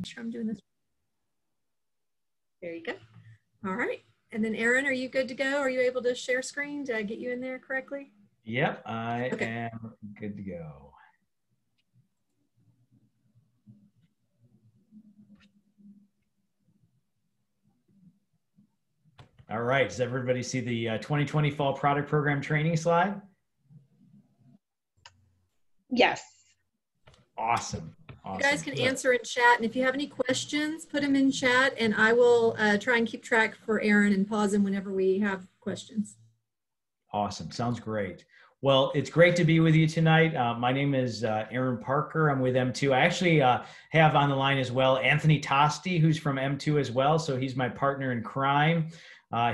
Sure, I'm doing this. There you go. All right. And then Aaron, are you good to go? Are you able to share screen? Did I get you in there correctly? Yep, I am good to go. All right, does everybody see the 2020 Fall Product Program training slide? Yes. Awesome. You guys can answer in chat, and if you have any questions, put them in chat, and I will try and keep track for Aaron and pause them whenever we have questions. Awesome. Sounds great. Well, it's great to be with you tonight. My name is Aaron Parker. I'm with M2. I actually have on the line as well Anthony Tosti, who's from M2 as well. So he's my partner in crime.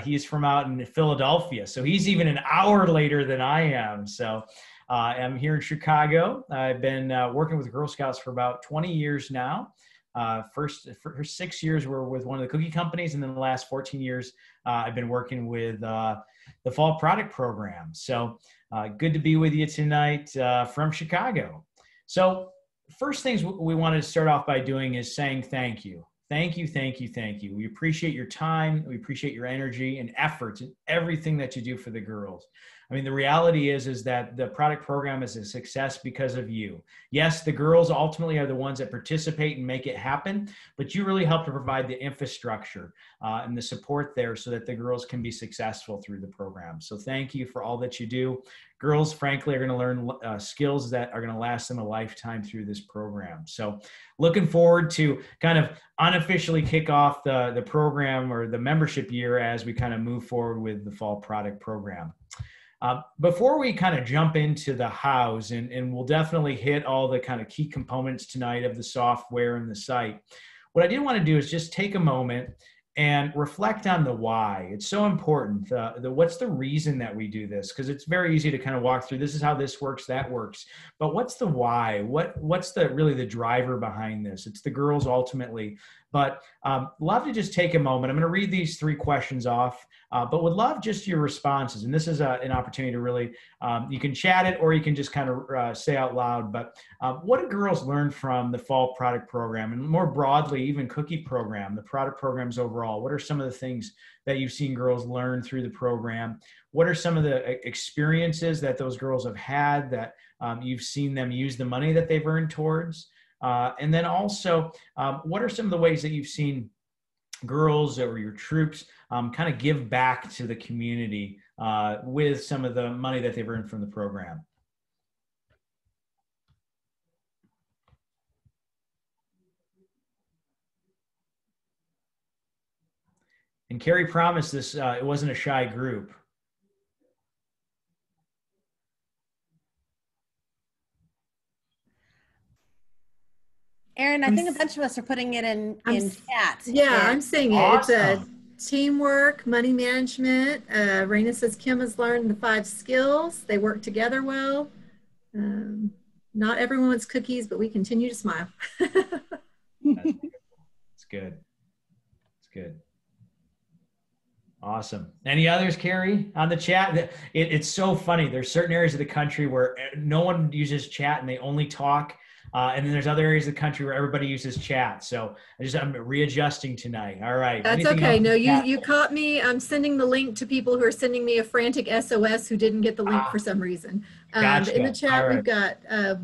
He's from out in Philadelphia. So he's even an hour later than I am. So I'm here in Chicago. I've been working with Girl Scouts for about 20 years now. First 6 years were with one of the cookie companies, and then the last 14 years I've been working with the Fall Product Program. So good to be with you tonight from Chicago. So first things we wanted to start off by doing is saying thank you. Thank you, thank you, thank you. We appreciate your time. We appreciate your energy and efforts and everything that you do for the girls. I mean, the reality is that the product program is a success because of you. Yes, the girls ultimately are the ones that participate and make it happen, but you really help to provide the infrastructure and the support there so that the girls can be successful through the program. So thank you for all that you do. Girls, frankly, are going to learn skills that are going to last them a lifetime through this program. So looking forward to kind of unofficially kick off the program or the membership year as we kind of move forward with the Fall Product Program. Before we kind of jump into the hows, and we'll definitely hit all the kind of key components tonight of the software and the site, what I do want to do is just take a moment and reflect on the why. It's so important. What's the reason that we do this? Because it's very easy to kind of walk through, this is how this works, that works. But what's the why? What's really the driver behind this? It's the girls ultimately. But love to just take a moment. I'm going to read these 3 questions off, but would love just your responses. And this is an opportunity to really, you can chat it or you can just kind of say out loud. But what do girls learn from the Fall Product Program? And more broadly, even Cookie Program, the product programs overall? What are some of the things that you've seen girls learn through the program? What are some of the experiences that those girls have had that you've seen them use the money that they've earned towards? And then also, what are some of the ways that you've seen girls or your troops kind of give back to the community with some of the money that they've earned from the program? And Carrie promised this, it wasn't a shy group. Aaron, I think a bunch of us are putting it in chat. Yeah, I'm seeing it. Awesome. It's teamwork, money management. Raina says Kim has learned the 5 skills. They work together well. Not everyone wants cookies, but we continue to smile. It's good. It's good. Awesome. Any others, Carrie, on the chat? It's so funny. There's certain areas of the country where no one uses chat and they only talk. And then there's other areas of the country where everybody uses chat. So I'm readjusting tonight. All right. That's okay. No, you caught me. I'm sending the link to people who are sending me a frantic SOS who didn't get the link for some reason. Gotcha. In the chat, right. We've got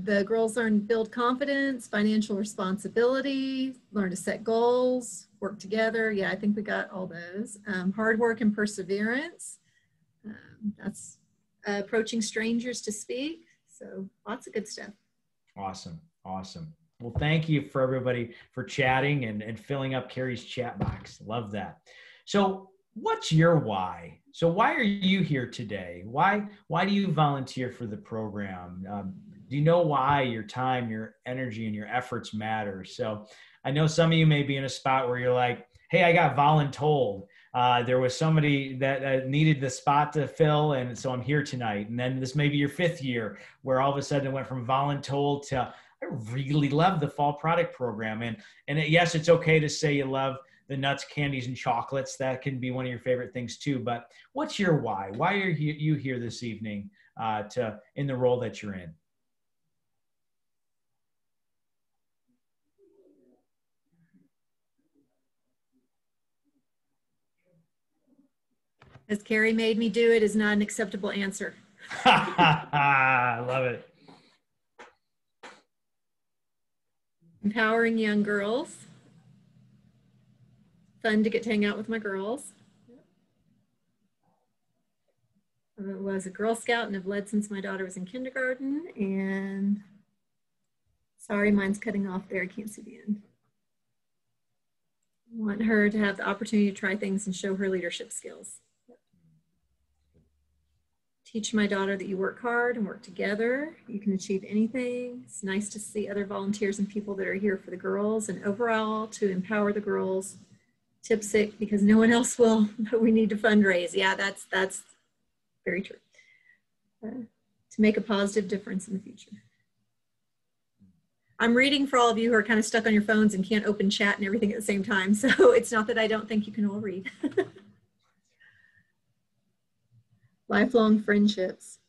the girls learn to build confidence, financial responsibility, learn to set goals, work together. Yeah, I think we got all those. Hard work and perseverance. That's approaching strangers to speak. So lots of good stuff. Awesome. Awesome. Well, thank you for everybody for chatting and filling up Carrie's chat box. Love that. So what's your why? So why are you here today? Why do you volunteer for the program? Do you know why your time, your energy, and your efforts matter? So I know some of you may be in a spot where you're like, hey, I got voluntold. There was somebody that needed the spot to fill, and so I'm here tonight. And then this may be your 5th year, where all of a sudden it went from voluntold to I really love the fall product program. And yes, it's okay to say you love the nuts, candies, and chocolates. That can be one of your favorite things too. But what's your why? Why are you here this evening in the role that you're in? As Carrie made me do it is not an acceptable answer. I love it. Empowering young girls. Fun to get to hang out with my girls. I was a Girl Scout and have led since my daughter was in kindergarten. And sorry, mine's cutting off there. I can't see the end. I want her to have the opportunity to try things and show her leadership skills. Teach my daughter that you work hard and work together. You can achieve anything. It's nice to see other volunteers and people that are here for the girls, and overall to empower the girls. Tip sick because no one else will, but we need to fundraise. Yeah, that's very true. To make a positive difference in the future. I'm reading for all of you who are kind of stuck on your phones and can't open chat and everything at the same time. So it's not that I don't think you can all read. Lifelong friendships.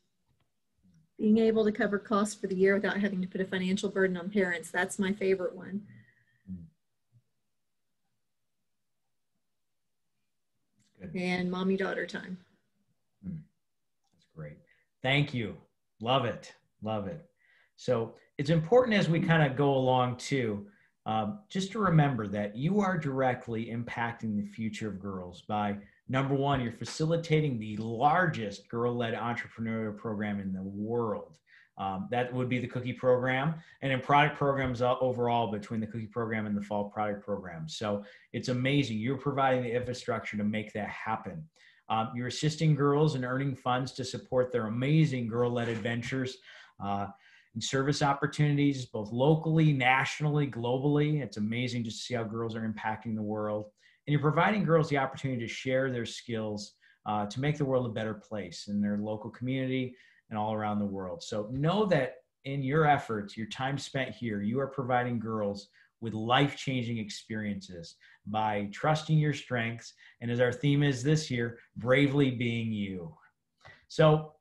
Being able to cover costs for the year without having to put a financial burden on parents. That's my favorite one. Good. And mommy-daughter time. That's great. Thank you. Love it. Love it. So it's important as we kind of go along too, just to remember that you are directly impacting the future of girls by, number one, you're facilitating the largest girl-led entrepreneurial program in the world. That would be the Cookie Program, and in product programs overall between the Cookie Program and the Fall Product Program. So it's amazing. You're providing the infrastructure to make that happen. You're assisting girls in earning funds to support their amazing girl-led adventures and service opportunities, both locally, nationally, globally. It's amazing just to see how girls are impacting the world. And you're providing girls the opportunity to share their skills to make the world a better place in their local community and all around the world. So know that in your efforts, your time spent here, you are providing girls with life-changing experiences by trusting your strengths. And as our theme is this year, bravely being you. So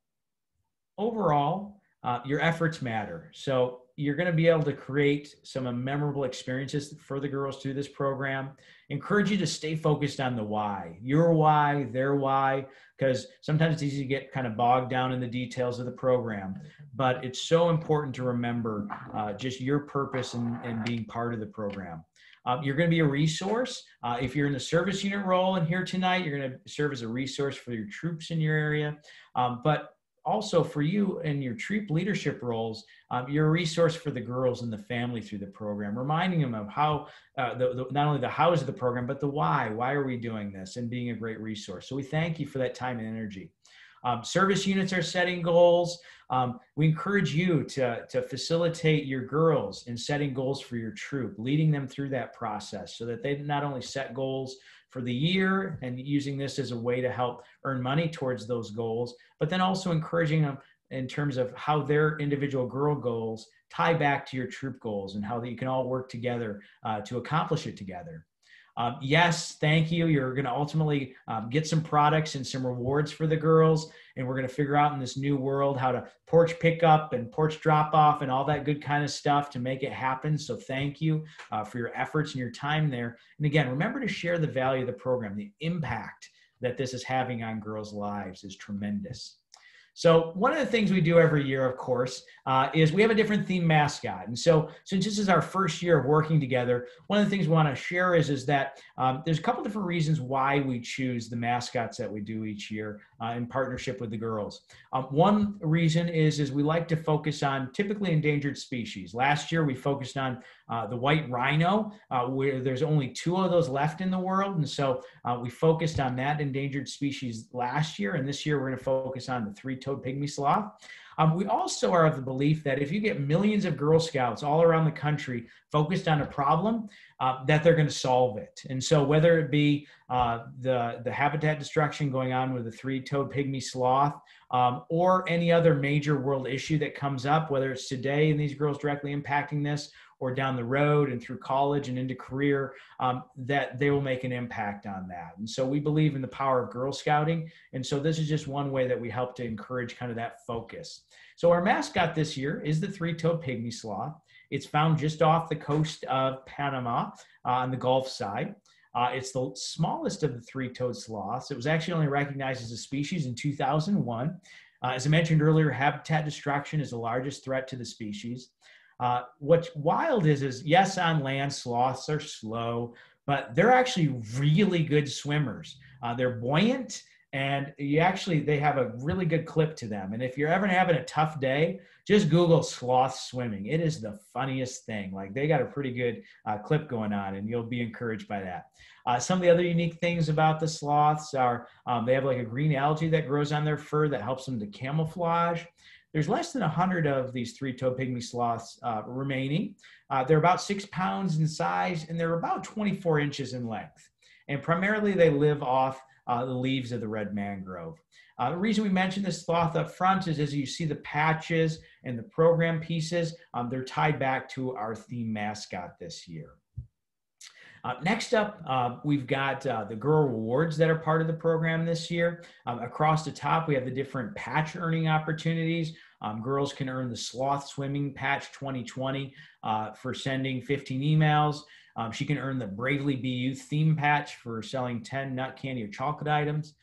overall, your efforts matter. So you're going to be able to create some memorable experiences for the girls through this program. Encourage you to stay focused on the why, your why, their why, because sometimes it's easy to get kind of bogged down in the details of the program. But it's so important to remember just your purpose and being part of the program. You're going to be a resource. If you're in the service unit role and here tonight, you're going to serve as a resource for your troops in your area. But also for you in your troop leadership roles, you're a resource for the girls and the family through the program, reminding them of how, not only the hows of the program, but the why. Why are we doing this? And being a great resource. So we thank you for that time and energy. Service units are setting goals. We encourage you to facilitate your girls in setting goals for your troop, leading them through that process so that they not only set goals for the year and using this as a way to help earn money towards those goals, but then also encouraging them in terms of how their individual girl goals tie back to your troop goals and how that you can all work together to accomplish it together. Yes, thank you. You're going to ultimately get some products and some rewards for the girls. And we're going to figure out in this new world how to porch pick up and porch drop off and all that good kind of stuff to make it happen. So thank you for your efforts and your time there. And again, remember to share the value of the program. The impact that this is having on girls' lives is tremendous. So one of the things we do every year, of course, is we have a different theme mascot. And so since this is our first year of working together, one of the things we want to share is that there's a couple different reasons why we choose the mascots that we do each year in partnership with the girls. One reason is we like to focus on typically endangered species. Last year, we focused on the white rhino, where there's only 2 of those left in the world. And so we focused on that endangered species last year. And this year, we're going to focus on the 3-toed pygmy sloth. We also are of the belief that if you get millions of Girl Scouts all around the country focused on a problem, that they're going to solve it. And so whether it be the habitat destruction going on with the three-toed pygmy sloth, or any other major world issue that comes up, whether it's today and these girls directly impacting this, or down the road and through college and into career, that they will make an impact on that. And so we believe in the power of Girl Scouting. And so this is just one way that we help to encourage kind of that focus. So our mascot this year is the three-toed pygmy sloth. It's found just off the coast of Panama on the Gulf side. It's the smallest of the three-toed sloths. It was actually only recognized as a species in 2001. As I mentioned earlier, habitat destruction is the largest threat to the species. What's wild is yes, on land, sloths are slow, but they're actually really good swimmers. They're buoyant, and they have a really good clip to them. And if you're ever having a tough day, just Google sloth swimming. It is the funniest thing. Like, they got a pretty good clip going on, and you'll be encouraged by that. Some of the other unique things about the sloths are they have like a green algae that grows on their fur that helps them to camouflage. There's less than 100 of these three-toed pygmy sloths remaining. They're about 6 pounds in size, and they're about 24 inches in length. And primarily they live off the leaves of the red mangrove. The reason we mentioned this sloth up front is as you see the patches and the program pieces, they're tied back to our theme mascot this year. Next up, we've got the girl rewards that are part of the program this year. Across the top, we have the different patch earning opportunities. Girls can earn the Sloth Swimming Patch 2020 for sending 15 emails. She can earn the Bravely Be You theme patch for selling 10 nut candy or chocolate items.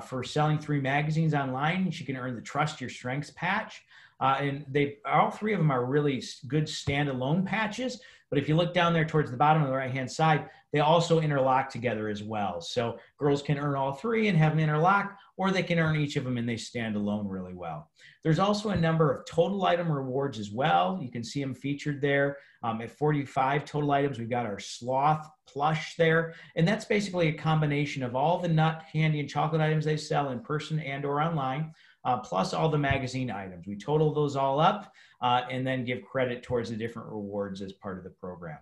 For selling 3 magazines online, she can earn the Trust Your Strengths patch. And all 3 of them are really good standalone patches. But if you look down there towards the bottom of the right-hand side, they also interlock together as well. So girls can earn all 3 and have them interlock, or they can earn each of them and they stand alone really well. There's also a number of total item rewards as well. You can see them featured there. At 45 total items, we've got our sloth plush there. And that's basically a combination of all the nut, candy, and chocolate items they sell in person and or online, plus all the magazine items. We total those all up and then give credit towards the different rewards as part of the program.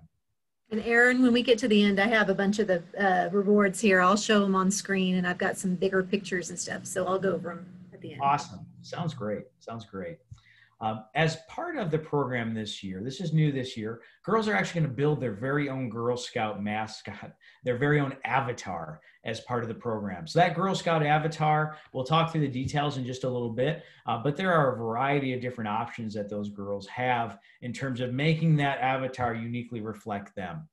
And Erin, when we get to the end, I have a bunch of the rewards here. I'll show them on screen, and I've got some bigger pictures and stuff. So I'll go over them at the end. Awesome. Sounds great. Sounds great. As part of the program this year, this is new this year, girls are actually going to build their very own Girl Scout mascot, their very own avatar as part of the program. So that Girl Scout avatar, we'll talk through the details in just a little bit, but there are a variety of different options that those girls have in terms of making that avatar uniquely reflect them.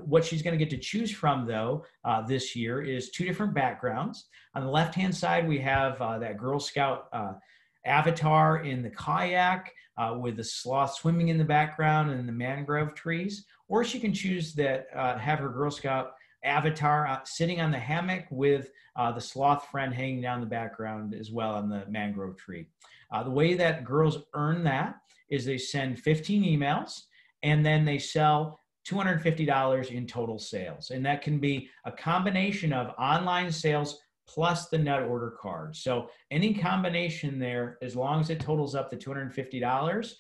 What she's going to get to choose from, though, this year is 2 different backgrounds. On the left-hand side, we have that Girl Scout avatar in the kayak with the sloth swimming in the background and the mangrove trees, or she can choose that have her Girl Scout avatar sitting on the hammock with the sloth friend hanging down the background as well on the mangrove tree. The way that girls earn that is they send 15 emails and then they sell $250 in total sales. And that can be a combination of online sales plus the nut order card. So any combination there, as long as it totals up to $250,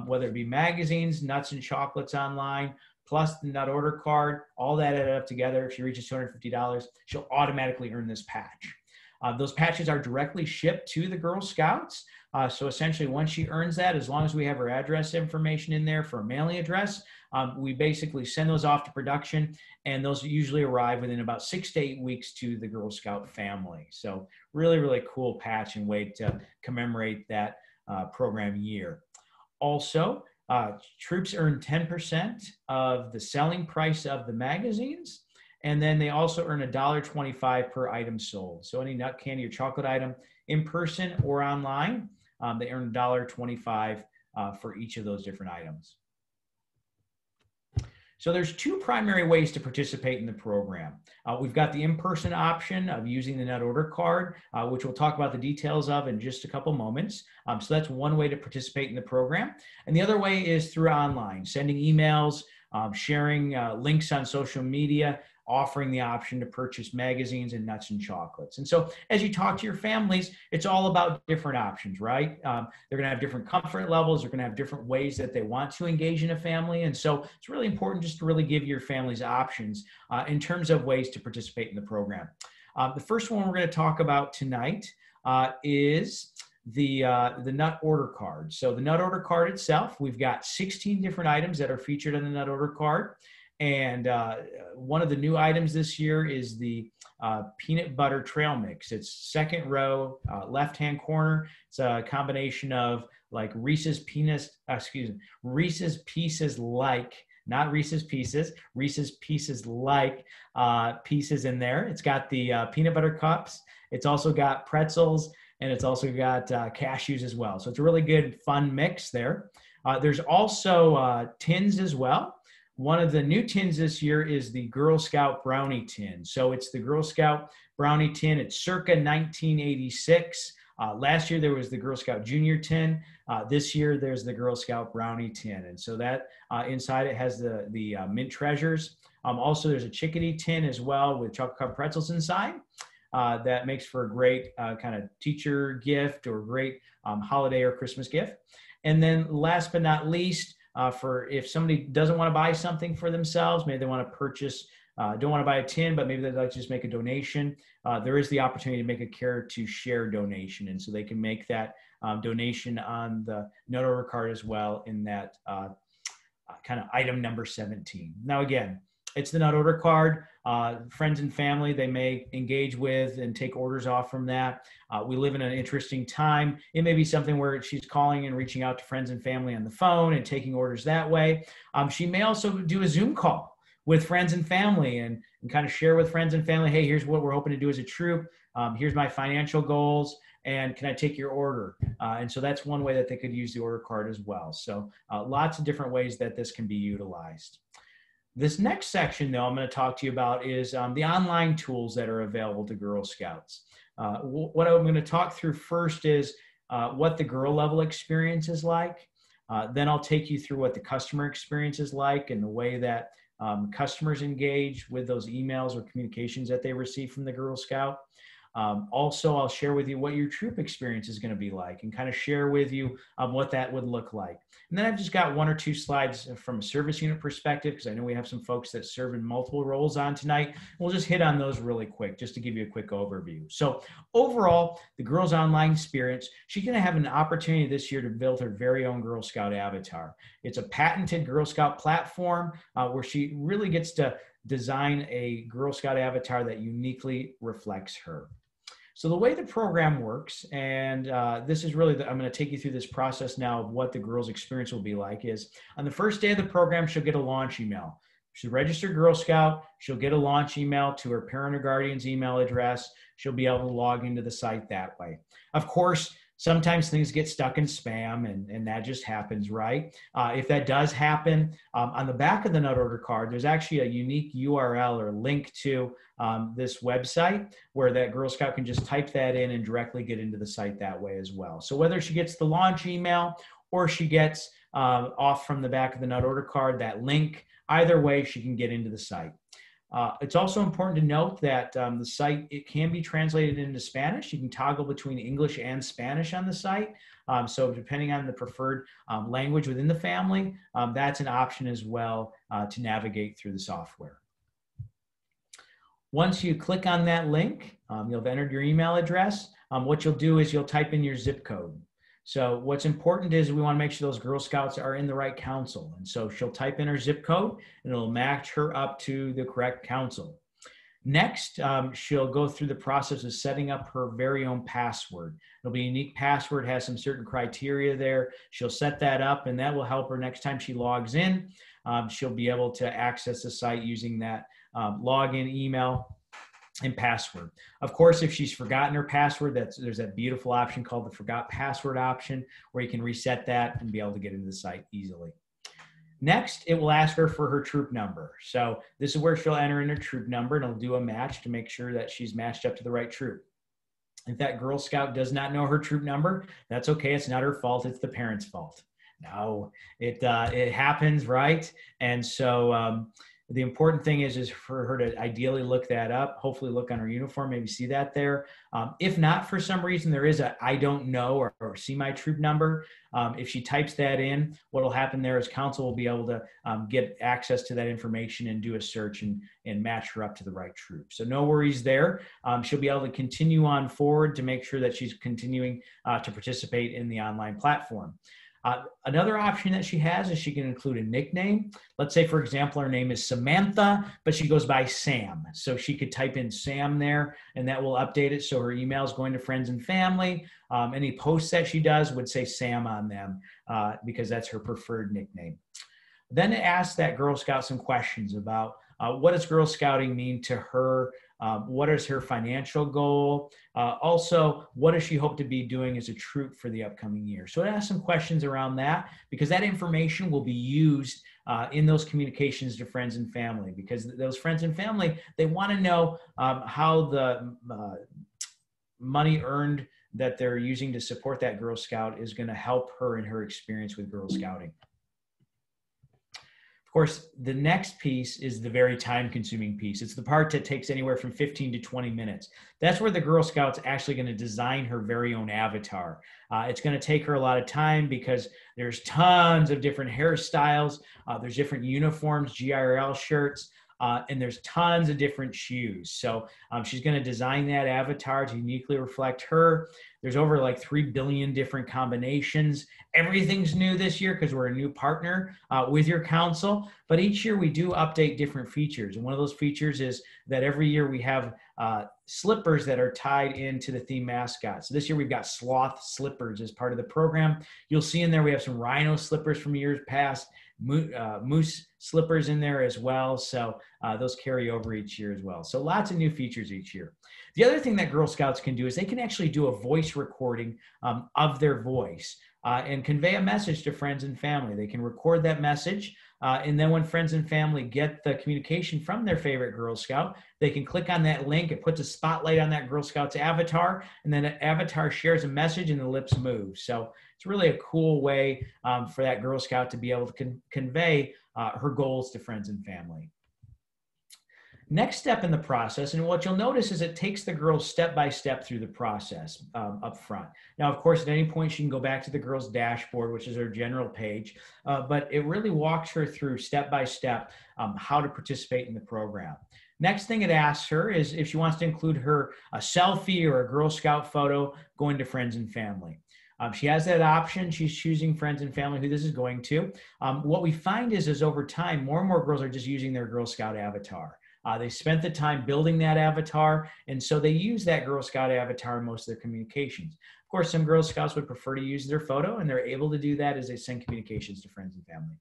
whether it be magazines, nuts and chocolates online, plus the nut order card, all that added up together, if she reaches $250, she'll automatically earn this patch. Those patches are directly shipped to the Girl Scouts. So essentially, once she earns that, as long as we have her address information in there for a mailing address, we basically send those off to production, and those usually arrive within about 6 to 8 weeks to the Girl Scout family. So really, really cool patch and way to commemorate that program year. Also, troops earn 10% of the selling price of the magazines. And then they also earn $1.25 per item sold. So any nut candy or chocolate item in person or online, they earn $1.25 for each of those different items. So there's 2 primary ways to participate in the program. We've got the in-person option of using the nut order card, which we'll talk about the details of in just a couple moments. So that's one way to participate in the program. And the other way is through online, sending emails, sharing links on social media, offering the option to purchase magazines and nuts and chocolates. And so as you talk to your families, it's all about different options, right? They're going to have different comfort levels. They're going to have different ways that they want to engage in a family. And so it's really important just to really give your families options in terms of ways to participate in the program. The first one we're going to talk about tonight is the nut order card. So the nut order card itself, we've got 16 different items that are featured on the nut order card. And one of the new items this year is the peanut butter trail mix. It's second row, left-hand corner. It's a combination of like Reese's Pieces like, not Reese's Pieces, Reese's Pieces like pieces in there. It's got the peanut butter cups. It's also got pretzels, and it's also got cashews as well. So it's a really good, fun mix there. There's also tins as well. One of the new tins this year is the Girl Scout Brownie tin. So it's the Girl Scout Brownie tin. It's circa 1986. Last year there was the Girl Scout Junior tin. This year there's the Girl Scout Brownie tin. And so that inside it has the mint treasures. Also there's a chickadee tin as well with chocolate covered pretzels inside. That makes for a great kind of teacher gift or great holiday or Christmas gift. And then last but not least, for if somebody doesn't want to buy something for themselves, maybe they want to purchase, don't want to buy a tin, but maybe they'd like to just make a donation, there is the opportunity to make a care to share donation. And so they can make that donation on the note order card as well in that kind of item number 17. Now, again, it's the nut order card. Friends and family, they may engage with and take orders off from that. We live in an interesting time. It may be something where she's calling and reaching out to friends and family on the phone and taking orders that way. She may also do a Zoom call with friends and family and kind of share with friends and family, hey, here's what we're hoping to do as a troop. Here's my financial goals. And can I take your order? And so that's one way that they could use the order card as well. So lots of different ways that this can be utilized. This next section, though, I'm going to talk to you about is the online tools that are available to Girl Scouts. What I'm going to talk through first is what the girl level experience is like. Then I'll take you through what the customer experience is like and the way that customers engage with those emails or communications that they receive from the Girl Scout. Also, I'll share with you what your troop experience is going to be like and kind of share with you what that would look like. And then I've just got one or two slides from a service unit perspective because I know we have some folks that serve in multiple roles on tonight. We'll just hit on those really quick just to give you a quick overview. So overall, the girls' online experience, she's going to have an opportunity this year to build her very own Girl Scout avatar. It's a patented Girl Scout platform where she really gets to design a Girl Scout avatar that uniquely reflects her. So the way the program works, and this is really, I'm going to take you through this process now of what the girls' experience will be like, is on the first day of the program, she'll get a launch email. She's a registered Girl Scout. She'll get a launch email to her parent or guardian's email address. She'll be able to log into the site that way. Of course, sometimes things get stuck in spam, and that just happens, right? If that does happen, on the back of the nut order card, there's actually a unique URL or link to this website where that Girl Scout can just type that in and directly get into the site that way as well. So whether she gets the launch email or she gets off from the back of the nut order card, that link, either way, she can get into the site. It's also important to note that the site, it can be translated into Spanish. You can toggle between English and Spanish on the site. So depending on the preferred language within the family, that's an option as well to navigate through the software. Once you click on that link, you'll have entered your email address. What you'll do is you'll type in your zip code. So what's important is we want to make sure those Girl Scouts are in the right council. And so she'll type in her zip code and it'll match her up to the correct council. Next, she'll go through the process of setting up her very own password. It'll be a unique password, has some certain criteria there. She'll set that up and that will help her next time she logs in. She'll be able to access the site using that login email and password. Of course, if she's forgotten her password, there's that beautiful option called the forgot password option where you can reset that and be able to get into the site easily. Next, it will ask her for her troop number. So this is where she'll enter in her troop number and it'll do a match to make sure that she's matched up to the right troop. If that Girl Scout does not know her troop number, that's okay. It's not her fault. It's the parent's fault. No, it happens, right? And so The important thing is for her to ideally look that up, hopefully look on her uniform, maybe see that there. If not, for some reason, there is a I don't know or see my troop number. If she types that in, what will happen there is council will be able to get access to that information and do a search and match her up to the right troop. So no worries there. She'll be able to continue on forward to make sure that she's continuing to participate in the online platform. Another option that she has is she can include a nickname. Let's say, for example, her name is Samantha, but she goes by Sam. So she could type in Sam there, and that will update it. So her email is going to friends and family. Any posts that she does would say Sam on them because that's her preferred nickname. Then it asks that Girl Scout some questions about what does Girl Scouting mean to her? What is her financial goal? Also, what does she hope to be doing as a troop for the upcoming year? So it asks some questions around that because that information will be used in those communications to friends and family, because those friends and family, they want to know how the money earned that they're using to support that Girl Scout is going to help her in her experience with Girl Scouting. Of course, the next piece is the very time-consuming piece. It's the part that takes anywhere from 15 to 20 minutes. That's where the Girl Scout's actually going to design her very own avatar. It's going to take her a lot of time because there's tons of different hairstyles. There's different uniforms, GIRL shirts, and there's tons of different shoes. So she's going to design that avatar to uniquely reflect her. There's over like 3 billion different combinations. Everything's new this year because we're a new partner with your council. But each year we do update different features. And one of those features is that every year we have slippers that are tied into the theme mascot. So this year we've got sloth slippers as part of the program. You'll see in there we have some rhino slippers from years past, moose slippers in there as well. So those carry over each year as well. So lots of new features each year. The other thing that Girl Scouts can do is they can actually do a voice recording of their voice and convey a message to friends and family. They can record that message. And then when friends and family get the communication from their favorite Girl Scout, they can click on that link. It puts a spotlight on that Girl Scout's avatar, and then an avatar shares a message and the lips move. So it's really a cool way for that Girl Scout to be able to convey her goals to friends and family. Next step in the process, and what you'll notice is it takes the girls step by step through the process up front. Now, of course, at any point she can go back to the girls' dashboard, which is her general page, but it really walks her through step by step how to participate in the program. Next thing it asks her is if she wants to include her a selfie or a Girl Scout photo going to friends and family. She has that option. She's choosing friends and family who this is going to. What we find is over time, more and more girls are just using their Girl Scout avatar. They spent the time building that avatar, and so they use that Girl Scout avatar in most of their communications. Of course, some Girl Scouts would prefer to use their photo, and they're able to do that as they send communications to friends and family.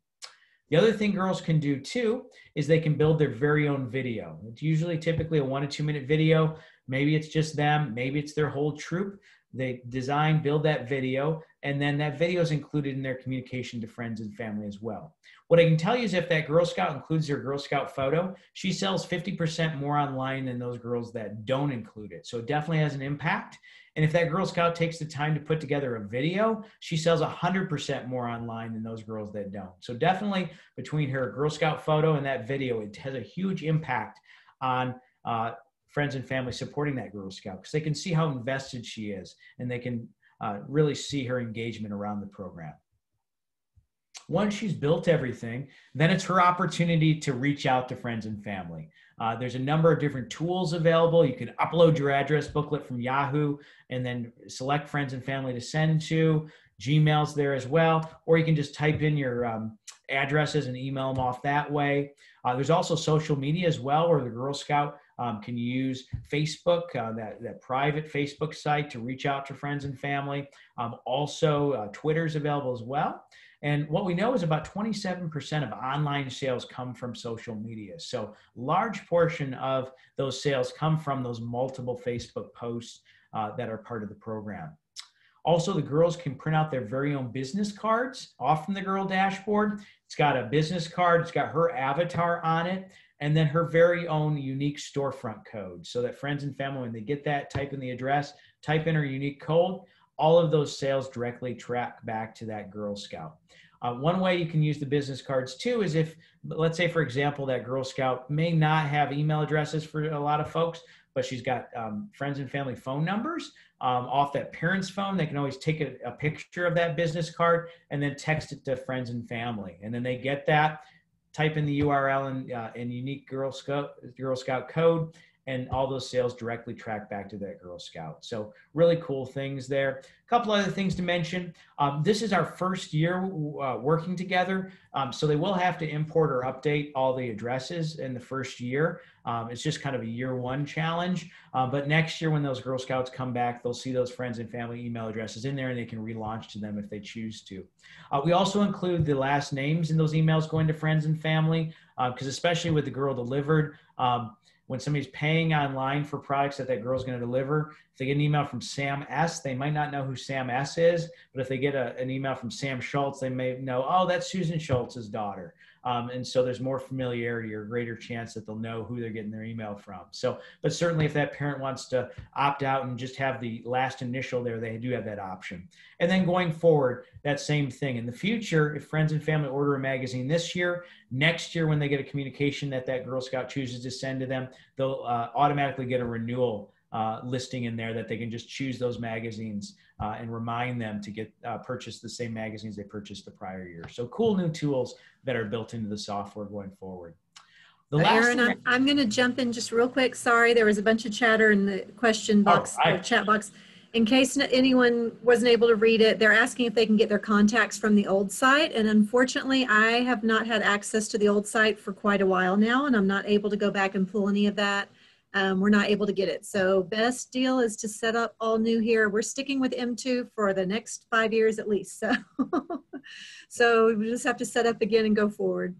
The other thing girls can do too is they can build their very own video. It's usually typically a 1 to 2 minute video. Maybe it's just them, maybe it's their whole troop. They design, build that video, and then that video is included in their communication to friends and family as well. What I can tell you is if that Girl Scout includes their Girl Scout photo, she sells 50% more online than those girls that don't include it. So it definitely has an impact. And if that Girl Scout takes the time to put together a video, she sells 100% more online than those girls that don't. So definitely between her Girl Scout photo and that video, it has a huge impact on friends and family supporting that Girl Scout because they can see how invested she is and they can really see her engagement around the program. Once she's built everything, then it's her opportunity to reach out to friends and family. There's a number of different tools available. You can upload your address booklet from Yahoo and then select friends and family to send to. Gmail's there as well, or you can just type in your addresses and email them off that way. There's also social media as well, where the Girl Scout can use Facebook, that private Facebook site to reach out to friends and family. Also, Twitter's available as well. And what we know is about 27% of online sales come from social media. So large portion of those sales come from those multiple Facebook posts that are part of the program. Also, the girls can print out their very own business cards off from the girl dashboard. It's got a business card, it's got her avatar on it, and then her very own unique storefront code so that friends and family, when they get that, type in the address, type in her unique code, all of those sales directly track back to that Girl Scout. One way you can use the business cards too is if, let's say, for example, that Girl Scout may not have email addresses for a lot of folks, but she's got friends and family phone numbers off that parent's phone. They can always take a picture of that business card and then text it to friends and family. And then they get that, type in the URL and unique Girl Scout code, and all those sales directly track back to that Girl Scout. So really cool things there. A couple other things to mention. This is our first year working together. So they will have to import or update all the addresses in the first year. It's just kind of a year one challenge. But next year when those Girl Scouts come back, they'll see those friends and family email addresses in there and they can relaunch to them if they choose to. We also include the last names in those emails going to friends and family, because especially with the Girl Delivered, when somebody's paying online for products that girl's going to deliver, if they get an email from Sam S., they might not know who Sam S. is, but if they get an email from Sam Schultz, they may know, oh, that's Susan Schultz's daughter. And so there's more familiarity or greater chance that they'll know who they're getting their email from. So, but certainly if that parent wants to opt out and just have the last initial there, they do have that option. And then going forward, that same thing. In the future, if friends and family order a magazine this year, next year when they get a communication that Girl Scout chooses to send to them, they'll automatically get a renewal listing in there that they can just choose those magazines and remind them to get purchase the same magazines they purchased the prior year. So cool new tools that are built into the software going forward. Aaron, I'm going to jump in just real quick. Sorry, there was a bunch of chatter in the question box or chat box. In case anyone wasn't able to read it, they're asking if they can get their contacts from the old site. And unfortunately, I have not had access to the old site for quite a while now, and I'm not able to go back and pull any of that. We're not able to get it. So best deal is to set up all new here. We're sticking with M2 for the next 5 years at least. So, so we just have to set up again and go forward.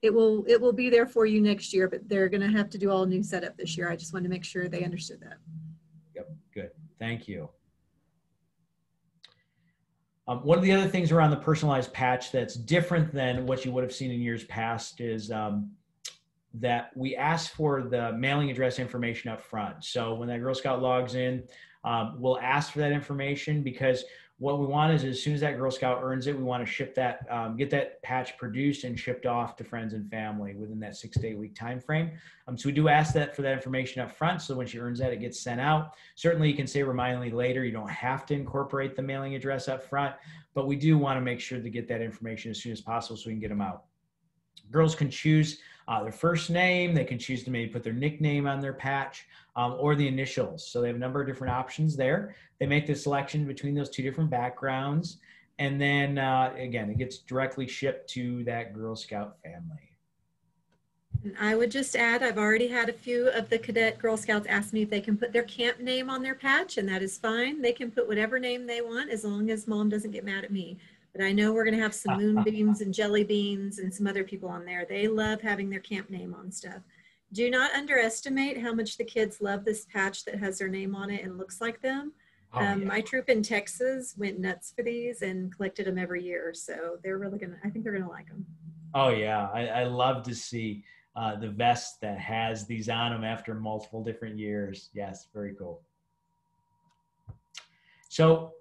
It will be there for you next year, but they're going to have to do all new setup this year. I just wanted to make sure they understood that. Yep, good. Thank you. One of the other things around the personalized patch that's different than what you would have seen in years past is that we ask for the mailing address information up front. So when that Girl Scout logs in, we'll ask for that information, because what we want is as soon as that Girl Scout earns it, we want to ship that, get that patch produced and shipped off to friends and family within that 6 to 8 week time frame. So we do ask for that information up front. So when she earns that, it gets sent out. Certainly you can say remind me later. You don't have to incorporate the mailing address up front, but we do want to make sure to get that information as soon as possible so we can get them out. Girls can choose their first name. They can choose to maybe put their nickname on their patch or the initials. So they have a number of different options there. They make the selection between those two different backgrounds. And then again, it gets directly shipped to that Girl Scout family. And I would just add, I've already had a few of the cadet Girl Scouts ask me if they can put their camp name on their patch, and that is fine. They can put whatever name they want as long as mom doesn't get mad at me. But I know we're going to have some moonbeams and jelly beans and some other people on there. They love having their camp name on stuff. Do not underestimate how much the kids love this patch that has their name on it and looks like them. Yeah. My troop in Texas went nuts for these and collected them every year. So they're really going to, I think they're going to like them. Oh yeah. I love to see the vest that has these on them after multiple different years. Yes. Very cool. So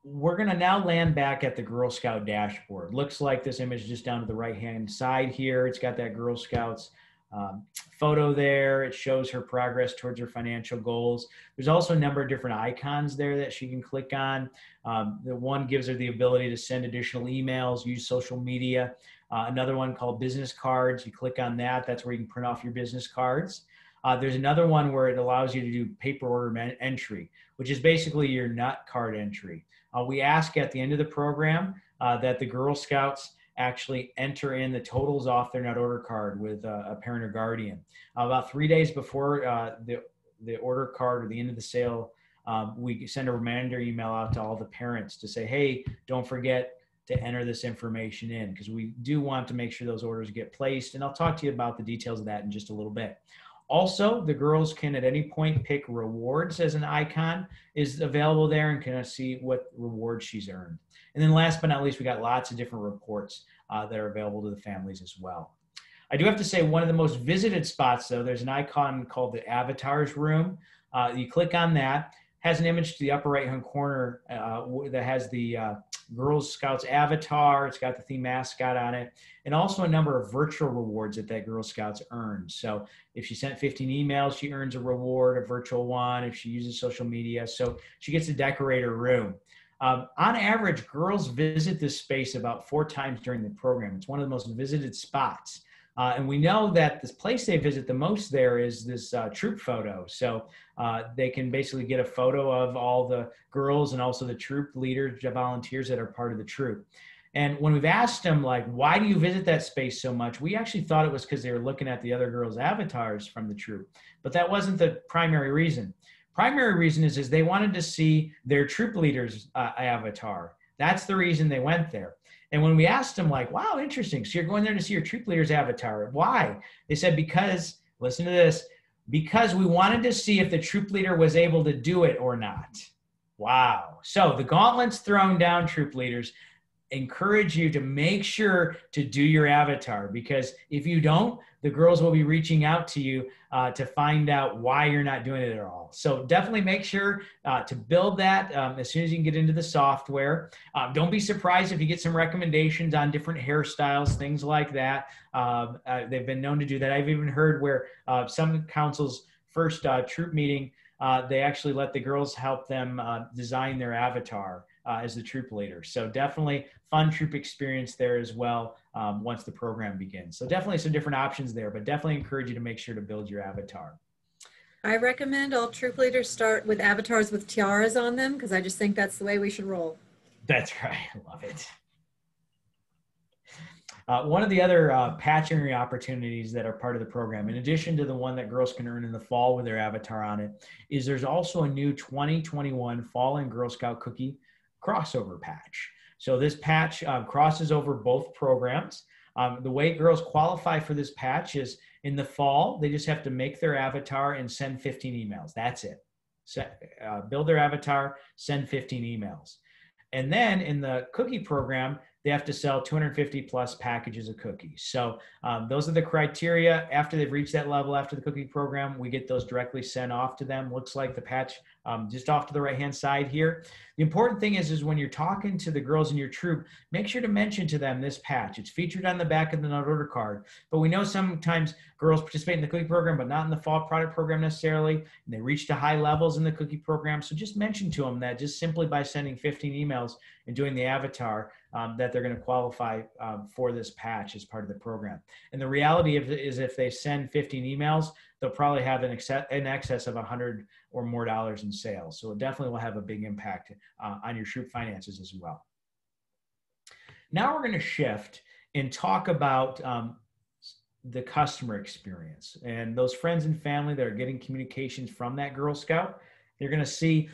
we're going to now land back at the Girl Scout dashboard. Looks like this image just down to the right-hand side here. It's got that Girl Scouts photo there. It shows her progress towards her financial goals. There's also a number of different icons there that she can click on. The one gives her the ability to send additional emails, use social media. Another one called business cards. You click on that. That's where you can print off your business cards. There's another one where it allows you to do paper order entry, which is basically your nut card entry. We ask at the end of the program that the Girl Scouts actually enter in the totals off their nut order card with a parent or guardian. About 3 days before the order card or the end of the sale, we send a reminder email out to all the parents to say, hey, don't forget to enter this information in, because we do want to make sure those orders get placed. And I'll talk to you about the details of that in just a little bit. Also, the girls can at any point pick rewards as an icon is available there and can see what rewards she's earned. And then last but not least, we got lots of different reports that are available to the families as well. I do have to say one of the most visited spots though, there's an icon called the avatars room. You click on that, has an image to the upper right-hand corner that has the Girl Scouts avatar. It's got the theme mascot on it, and also a number of virtual rewards that Girl Scouts earns. So if she sent 15 emails, she earns a reward, a virtual one, if she uses social media. So she gets to decorate her room. On average, girls visit this space about 4 times during the program. It's one of the most visited spots. And we know that this place they visit the most there is this troop photo. So they can basically get a photo of all the girls and also the troop leaders, volunteers that are part of the troop. And when we've asked them, like, why do you visit that space so much? We actually thought it was because they were looking at the other girls' avatars from the troop. But that wasn't the primary reason. Primary reason is they wanted to see their troop leader's avatar. That's the reason they went there. And when we asked them, like, wow, interesting. So you're going there to see your troop leader's avatar. Why? They said, because, listen to this, because we wanted to see if the troop leader was able to do it or not. Wow. So the gauntlet's thrown down, troop leaders. Encourage you to make sure to do your avatar, because if you don't, the girls will be reaching out to you to find out why you're not doing it at all. So definitely make sure to build that as soon as you can get into the software. Don't be surprised if you get some recommendations on different hairstyles, things like that. They've been known to do that. I've even heard where some councils' first troop meeting, they actually let the girls help them design their avatar as the troop leader. So definitely fun troop experience there as well once the program begins. So definitely some different options there, but definitely encourage you to make sure to build your avatar. I recommend all troop leaders start with avatars with tiaras on them, because I just think that's the way we should roll. That's right. I love it. One of the other patching opportunities that are part of the program, in addition to the one that girls can earn in the fall with their avatar on it, is there's also a new 2021 Fall and Girl Scout Cookie crossover patch. So this patch crosses over both programs. The way girls qualify for this patch is in the fall, they just have to make their avatar and send 15 emails. That's it. Build their avatar, send 15 emails. And then in the cookie program, they have to sell 250 plus packages of cookies. So those are the criteria. After they've reached that level, after the cookie program, we get those directly sent off to them. Looks like the patch just off to the right-hand side here. The important thing is when you're talking to the girls in your troop, make sure to mention to them this patch. It's featured on the back of the note order card. But we know sometimes girls participate in the cookie program, but not in the fall product program necessarily. And they reach to high levels in the cookie program. So just mention to them that just simply by sending 15 emails and doing the avatar, that they're going to qualify for this patch as part of the program. And the reality is if they send 15 emails, they'll probably have in excess of $100 or more in sales. So it definitely will have a big impact on your troop finances as well. Now we're going to shift and talk about the customer experience and those friends and family that are getting communications from that Girl Scout. You're going to see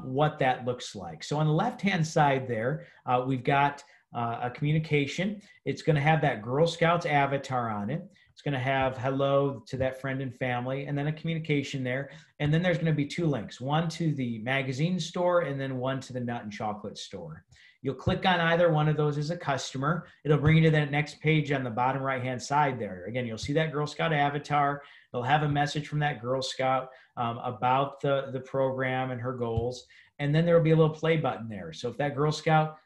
what that looks like. So on the left-hand side there, we've got a communication. It's going to have that Girl Scouts avatar on it. It's going to have hello to that friend and family, and then a communication there. And then there's going to be 2 links, one to the magazine store and then one to the nut and chocolate store. You'll click on either one of those as a customer. It'll bring you to that next page on the bottom right-hand side there. Again, you'll see that Girl Scout avatar. They'll have a message from that Girl Scout about the program and her goals. And then there will be a little play button there. So if that Girl Scout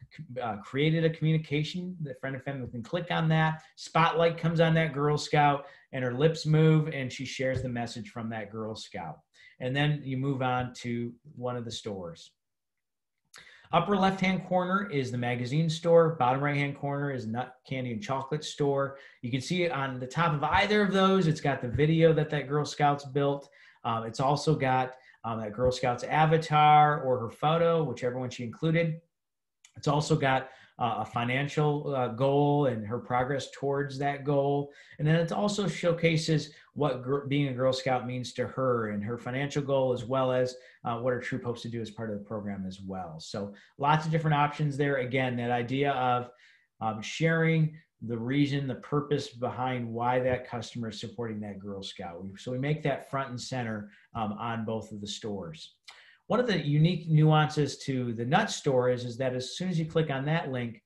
created a communication, the friend and family can click on that. Spotlight comes on that Girl Scout and her lips move and she shares the message from that Girl Scout. And then you move on to one of the stores. Upper left-hand corner is the magazine store. Bottom right-hand corner is nut, candy, and chocolate store. You can see on the top of either of those, it's got the video that Girl Scouts built. It's also got that Girl Scouts avatar or her photo, whichever one she included. It's also got a financial goal and her progress towards that goal. And then it also showcases what being a Girl Scout means to her and her financial goal, as well as what her troop hopes to do as part of the program as well. So lots of different options there. Again, that idea of sharing the reason, the purpose behind why that customer is supporting that Girl Scout. So we make that front and center on both of the stores. One of the unique nuances to the nut store is that as soon as you click on that link,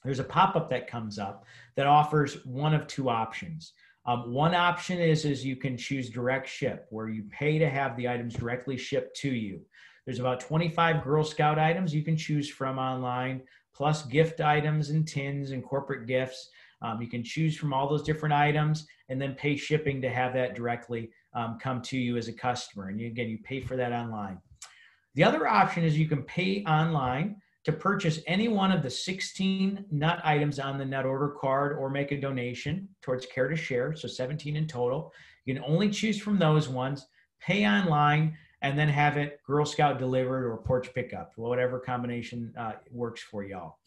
there's a pop-up that comes up that offers one of 2 options. One option is you can choose direct ship, where you pay to have the items directly shipped to you. There's about 25 Girl Scout items you can choose from online, plus gift items and tins and corporate gifts. You can choose from all those different items and then pay shipping to have that directly come to you as a customer. And again, you pay for that online. The other option is you can pay online to purchase any one of the 16 nut items on the nut order card or make a donation towards Care to Share, so 17 in total. You can only choose from those ones, pay online, and then have it Girl Scout delivered or porch pickup, whatever combination works for y'all.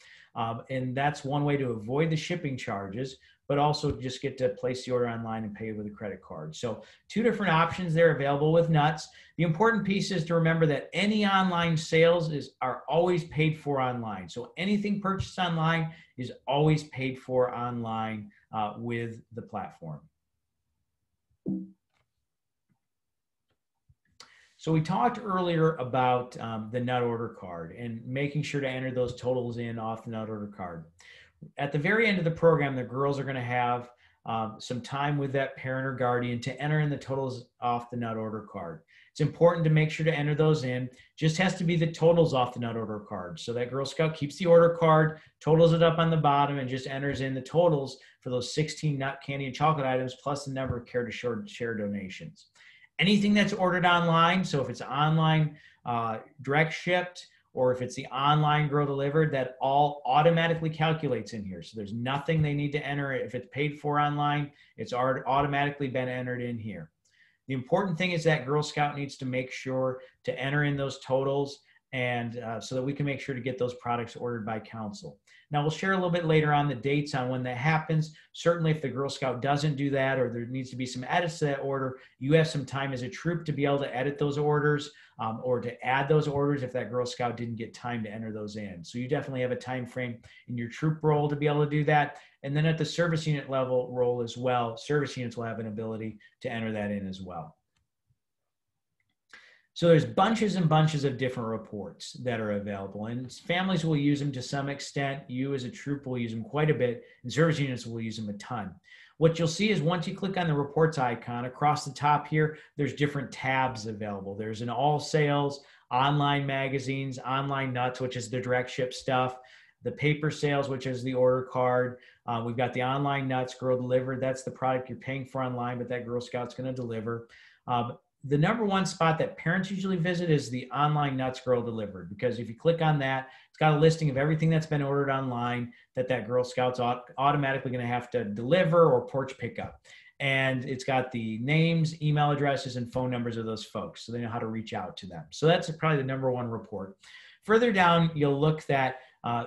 And that's one way to avoid the shipping charges, but also just get to place the order online and pay with a credit card. So 2 different options there available with nuts. The important piece is to remember that any online sales are always paid for online. So anything purchased online is always paid for online with the platform. So we talked earlier about the nut order card and making sure to enter those totals in off the nut order card. At the very end of the program, the girls are going to have some time with that parent or guardian to enter in the totals off the nut order card. It's important to make sure to enter those in. Just has to be the totals off the nut order card. So that Girl Scout keeps the order card, totals it up on the bottom, and just enters in the totals for those 16 nut, candy, and chocolate items, plus the number of Care to Share donations. Anything that's ordered online, so if it's online direct shipped, or if it's the online Girl Delivered, that all automatically calculates in here. So there's nothing they need to enter. If it's paid for online, it's automatically been entered in here. The important thing is that Girl Scout needs to make sure to enter in those totals, and so that we can make sure to get those products ordered by council. Now, we'll share a little bit later on the dates on when that happens. Certainly, if the Girl Scout doesn't do that, or there needs to be some edits to that order, you have some time as a troop to be able to edit those orders or to add those orders if that Girl Scout didn't get time to enter those in. So you definitely have a time frame in your troop role to be able to do that. And then at the service unit level role as well, service units will have an ability to enter that in as well. So there's bunches and bunches of different reports that are available, and families will use them to some extent. You as a troop will use them quite a bit, and service units will use them a ton. What you'll see is once you click on the reports icon across the top here, there's different tabs available. There's an all sales, online magazines, online nuts, which is the direct ship stuff, the paper sales, which is the order card. We've got the online nuts, Girl Delivered. That's the product you're paying for online, but that Girl Scout's going to deliver. The number one spot that parents usually visit is the online nuts Girl Delivered, because if you click on that, it's got a listing of everything that's been ordered online that Girl Scout's automatically going to have to deliver or porch pick up. And it's got the names, email addresses, and phone numbers of those folks, so they know how to reach out to them. So that's probably the number one report. Further down, you'll look that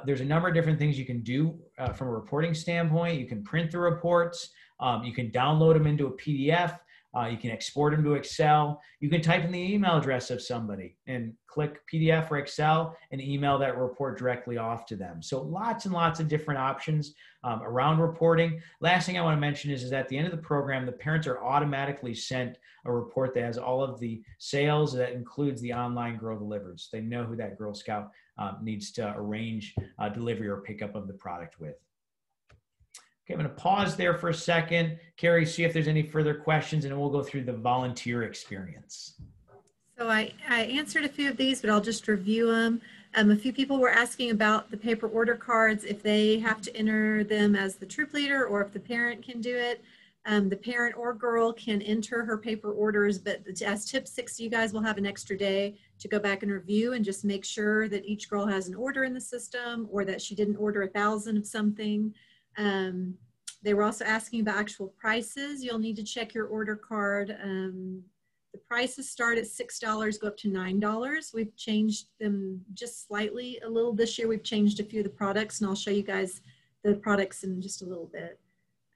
there's a number of different things you can do from a reporting standpoint. You can print the reports. You can download them into a PDF. You can export them to Excel. You can type in the email address of somebody and click PDF or Excel and email that report directly off to them. So lots and lots of different options around reporting. Last thing I want to mention is at the end of the program, the parents are automatically sent a report that has all of the sales that includes the online Girl Delivered. So they know who that Girl Scout needs to arrange delivery or pickup of the product with. Okay, I'm going to pause there for a second. Carrie, see if there's any further questions, and then we'll go through the volunteer experience. So I answered a few of these, but I'll just review them. A few people were asking about the paper order cards, if they have to enter them as the troop leader or if the parent can do it. The parent or girl can enter her paper orders, but as tip 6, you guys will have an extra day to go back and review and just make sure that each girl has an order in the system or that she didn't order 1,000 of something. They were also asking about actual prices. You'll need to check your order card. The prices start at $6, go up to $9. We've changed them just slightly a little this year. We've changed a few of the products, and I'll show you guys the products in just a little bit.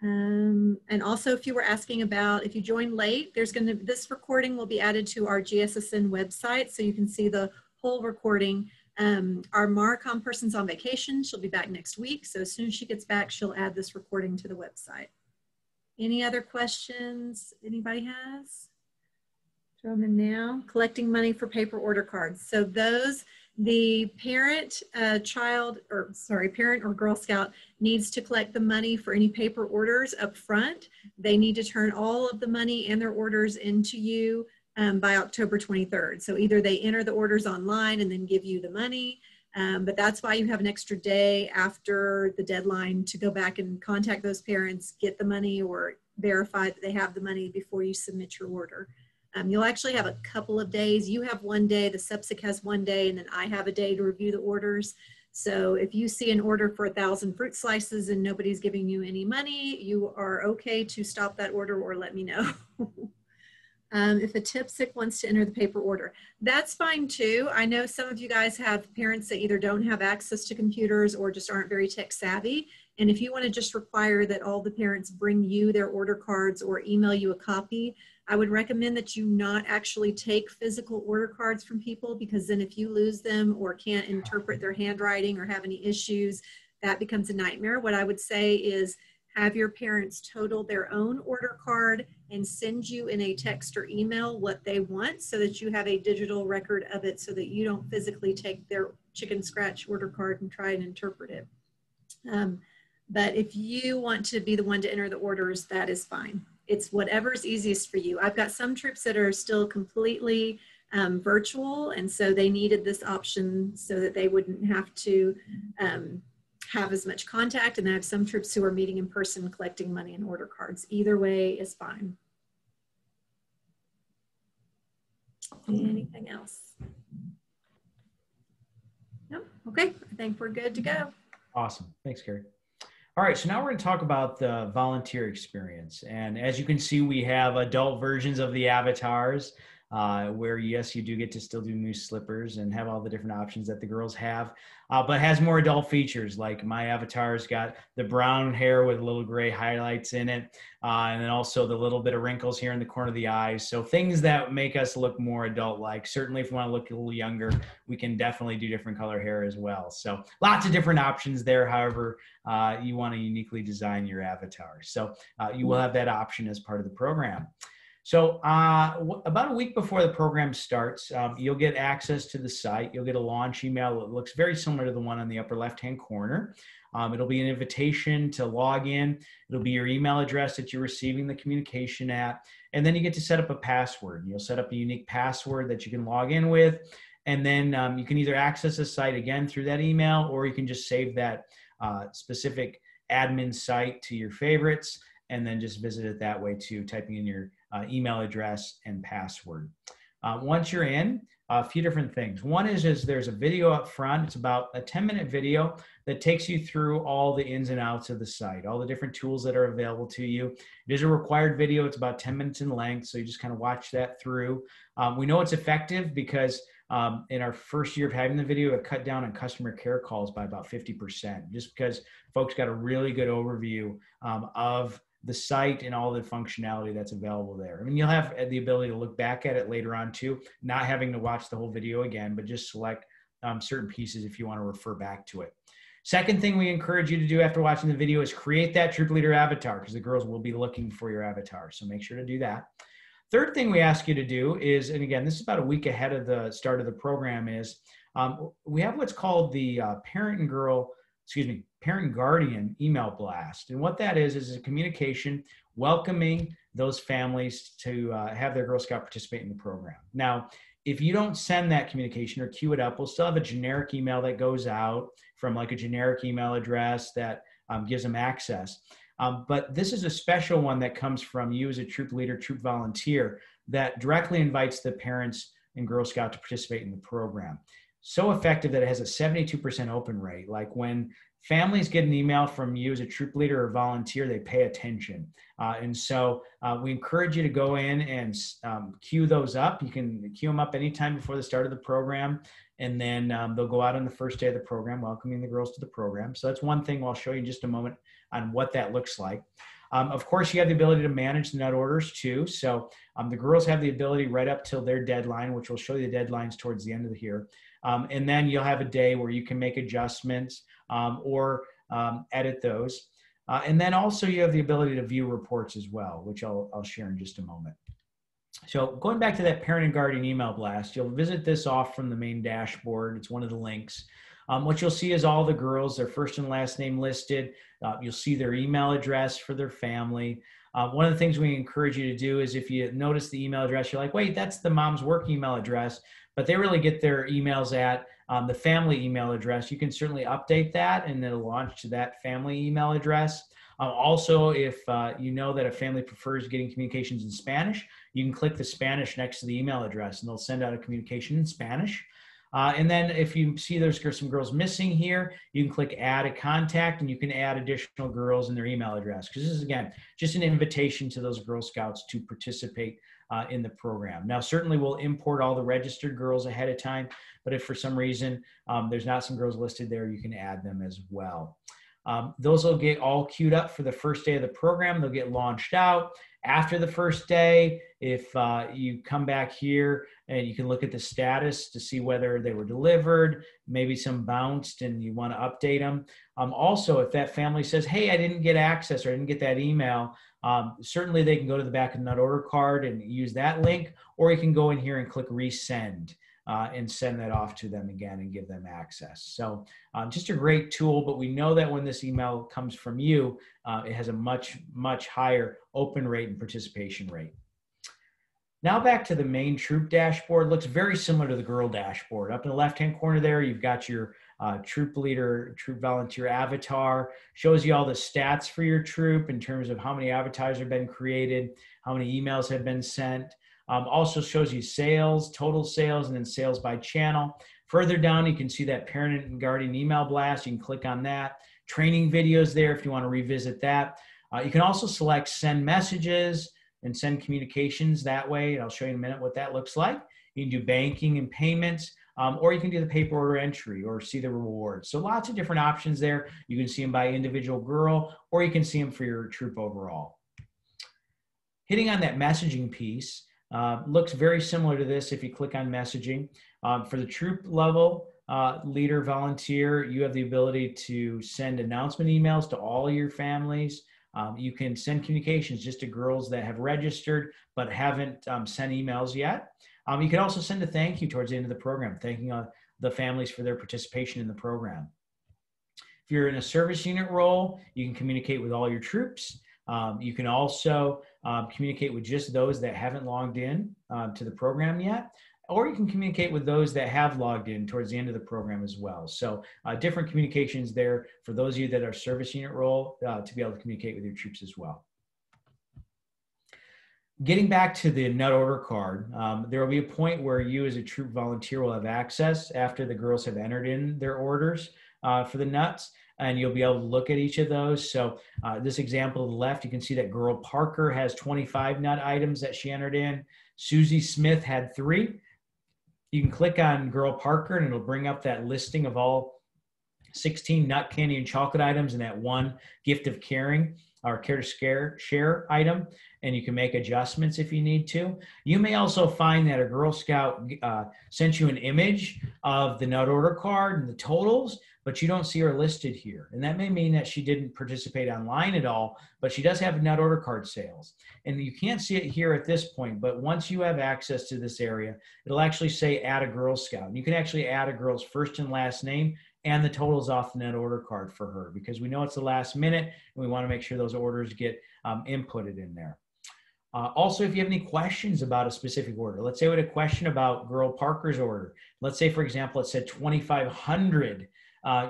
And also, if you were asking about if you join late, this recording will be added to our GSSN website, so you can see the whole recording. Our Marcom person's on vacation. She'll be back next week. So as soon as she gets back, she'll add this recording to the website. Any other questions anybody has? Throw them in now. Collecting money for paper order cards. So those, the parent, parent or Girl Scout needs to collect the money for any paper orders up front. They need to turn all of the money and their orders into you by October 23rd. So either they enter the orders online and then give you the money, but that's why you have an extra day after the deadline to go back and contact those parents, get the money, or verify that they have the money before you submit your order. You'll actually have a couple of days. You have one day, the SEPSIC has one day, and then I have a day to review the orders. So if you see an order for 1,000 fruit slices and nobody's giving you any money, you are okay to stop that order or let me know. If a TIPSIC wants to enter the paper order, that's fine too. I know some of you guys have parents that either don't have access to computers or just aren't very tech savvy. And if you want to just require that all the parents bring you their order cards or email you a copy, I would recommend that you not actually take physical order cards from people, because then if you lose them or can't interpret their handwriting or have any issues, that becomes a nightmare. What I would say is have your parents total their own order card and send you in a text or email what they want so that you have a digital record of it, so that you don't physically take their chicken scratch order card and try and interpret it. But if you want to be the one to enter the orders, that is fine. It's whatever's easiest for you. I've got some troops that are still completely virtual, and so they needed this option so that they wouldn't have to have as much contact. And I have some troops who are meeting in person, collecting money and order cards. Either way is fine. Anything else? No? Okay, I think we're good to go. Awesome. Thanks, Carrie. All right, so now we're going to talk about the volunteer experience. And as you can see, we have adult versions of the avatars where, yes, you do get to still do moose slippers and have all the different options that the girls have, but has more adult features. Like my avatar's got the brown hair with little gray highlights in it, and then also the little bit of wrinkles here in the corner of the eyes. So things that make us look more adult-like. Certainly if we want to look a little younger, we can definitely do different color hair as well. So lots of different options there. However, you want to uniquely design your avatar. So you will have that option as part of the program. So about a week before the program starts, you'll get access to the site. You'll get a launch email. It looks very similar to the one on the upper left-hand corner. It'll be an invitation to log in. It'll be your email address that you're receiving the communication at. And then you get to set up a password. You'll set up a unique password that you can log in with. And then you can either access the site again through that email, or you can just save that specific admin site to your favorites and then just visit it that way too, typing in your email address and password. Once you're in, a few different things. One is there's a video up front. It's about a 10-minute video that takes you through all the ins and outs of the site, all the different tools that are available to you. It is a required video. It's about 10 minutes in length, so you just kind of watch that through. We know it's effective because in our first year of having the video, it cut down on customer care calls by about 50%, just because folks got a really good overview of the site and all the functionality that's available there. I mean, you'll have the ability to look back at it later on too, not having to watch the whole video again, but just select certain pieces if you want to refer back to it. Second thing we encourage you to do after watching the video is create that troop leader avatar, because the girls will be looking for your avatar. So make sure to do that. Third thing we ask you to do is, and again, this is about a week ahead of the start of the program, is we have what's called the parent guardian email blast. And what that is a communication welcoming those families to have their Girl Scout participate in the program. Now, if you don't send that communication or queue it up, we'll still have a generic email that goes out from like a generic email address that gives them access. But this is a special one that comes from you as a troop leader, troop volunteer, that directly invites the parents and Girl Scout to participate in the program. So effective that it has a 72% open rate. Like when families get an email from you as a troop leader or volunteer, they pay attention. And so we encourage you to go in and queue those up. You can queue them up anytime before the start of the program. And then they'll go out on the first day of the program, welcoming the girls to the program. So that's one thing I'll show you in just a moment on what that looks like. Of course, you have the ability to manage the nut orders too. So the girls have the ability right up till their deadline, which we'll show you the deadlines towards the end of the year. And then you'll have a day where you can make adjustments or edit those. And then also you have the ability to view reports as well, which I'll share in just a moment. So going back to that parent and guardian email blast, you'll visit this off from the main dashboard. It's one of the links. What you'll see is all the girls, their first and last name listed. You'll see their email address for their family. One of the things we encourage you to do is if you notice the email address, you're like, wait, that's the mom's work email address, but they really get their emails at the family email address. You can certainly update that and it'll launch to that family email address. Also, if you know that a family prefers getting communications in Spanish, you can click the Spanish next to the email address and they'll send out a communication in Spanish. And then if you see there's some girls missing here, you can click add a contact and you can add additional girls in their email address. Because this is, again, just an invitation to those Girl Scouts to participate in the program. Now, certainly we'll import all the registered girls ahead of time, but if for some reason there's not some girls listed there, you can add them as well. Those will get all queued up for the first day of the program. They'll get launched out. After the first day, if you come back here and you can look at the status to see whether they were delivered, maybe some bounced and you want to update them. Also, if that family says, hey, I didn't get access or I didn't get that email, certainly they can go to the back of the nut order card and use that link, or you can go in here and click resend. And send that off to them again and give them access. So just a great tool, but we know that when this email comes from you, it has a much, much higher open rate and participation rate. Now back to the main troop dashboard. Looks very similar to the girl dashboard. Up in the left-hand corner there, you've got your troop leader, troop volunteer avatar. Shows you all the stats for your troop in terms of how many avatars have been created, how many emails have been sent. Also shows you sales, total sales, and then sales by channel. Further down, you can see that parent and guardian email blast. You can click on that. Training videos there if you want to revisit that. You can also select send messages and send communications that way. And I'll show you in a minute what that looks like. You can do banking and payments, or you can do the paper order entry or see the rewards. So lots of different options there. You can see them by individual girl, or you can see them for your troop overall. Hitting on that messaging piece, looks very similar to this if you click on messaging. For the troop level leader volunteer, you have the ability to send announcement emails to all your families. You can send communications just to girls that have registered but haven't sent emails yet. You can also send a thank you towards the end of the program, thanking the families for their participation in the program. If you're in a service unit role, you can communicate with all your troops. You can also communicate with just those that haven't logged in to the program yet, or you can communicate with those that have logged in towards the end of the program as well. So different communications there for those of you that are service unit role to be able to communicate with your troops as well. Getting back to the nut order card, there will be a point where you as a troop volunteer will have access after the girls have entered in their orders for the nuts. And you'll be able to look at each of those. So this example to the left, you can see that girl Parker has 25 nut items that she entered in. Susie Smith had 3. You can click on girl Parker and it'll bring up that listing of all 16 nut, candy, and chocolate items and that one gift of caring or care to share item. And you can make adjustments if you need to. You may also find that a Girl Scout sent you an image of the nut order card and the totals, but you don't see her listed here. And that may mean that she didn't participate online at all, but she does have nut order card sales. And you can't see it here at this point, but once you have access to this area, it'll actually say add a Girl Scout. And you can actually add a girl's first and last name and the totals off the net order card for her, because we know it's the last minute and we want to make sure those orders get inputted in there. Also, if you have any questions about a specific order, let's say we had a question about girl Parker's order. Let's say, for example, it said 2,500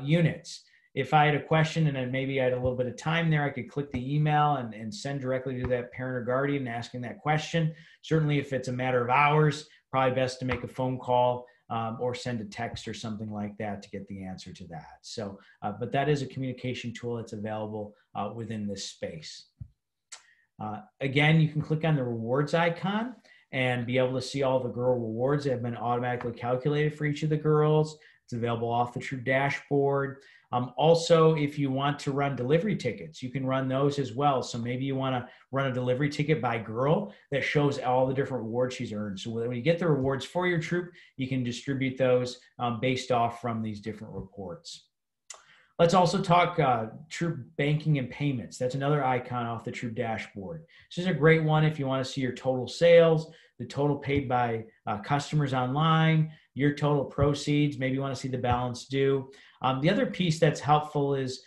units. If I had a question and then maybe I had a little bit of time there, I could click the email and send directly to that parent or guardian asking that question. Certainly, if it's a matter of hours, probably best to make a phone call or send a text or something like that to get the answer to that. So, but that is a communication tool that's available within this space. Again, you can click on the rewards icon and be able to see all the girl rewards that have been automatically calculated for each of the girls. It's available off the troop dashboard. Also, if you want to run delivery tickets, you can run those as well. So maybe you want to run a delivery ticket by girl that shows all the different rewards she's earned. So when you get the rewards for your troop, you can distribute those based off from these different reports. Let's also talk troop banking and payments. That's another icon off the troop dashboard. This is a great one if you want to see your total sales, the total paid by customers online, your total proceeds. Maybe you want to see the balance due. The other piece that's helpful is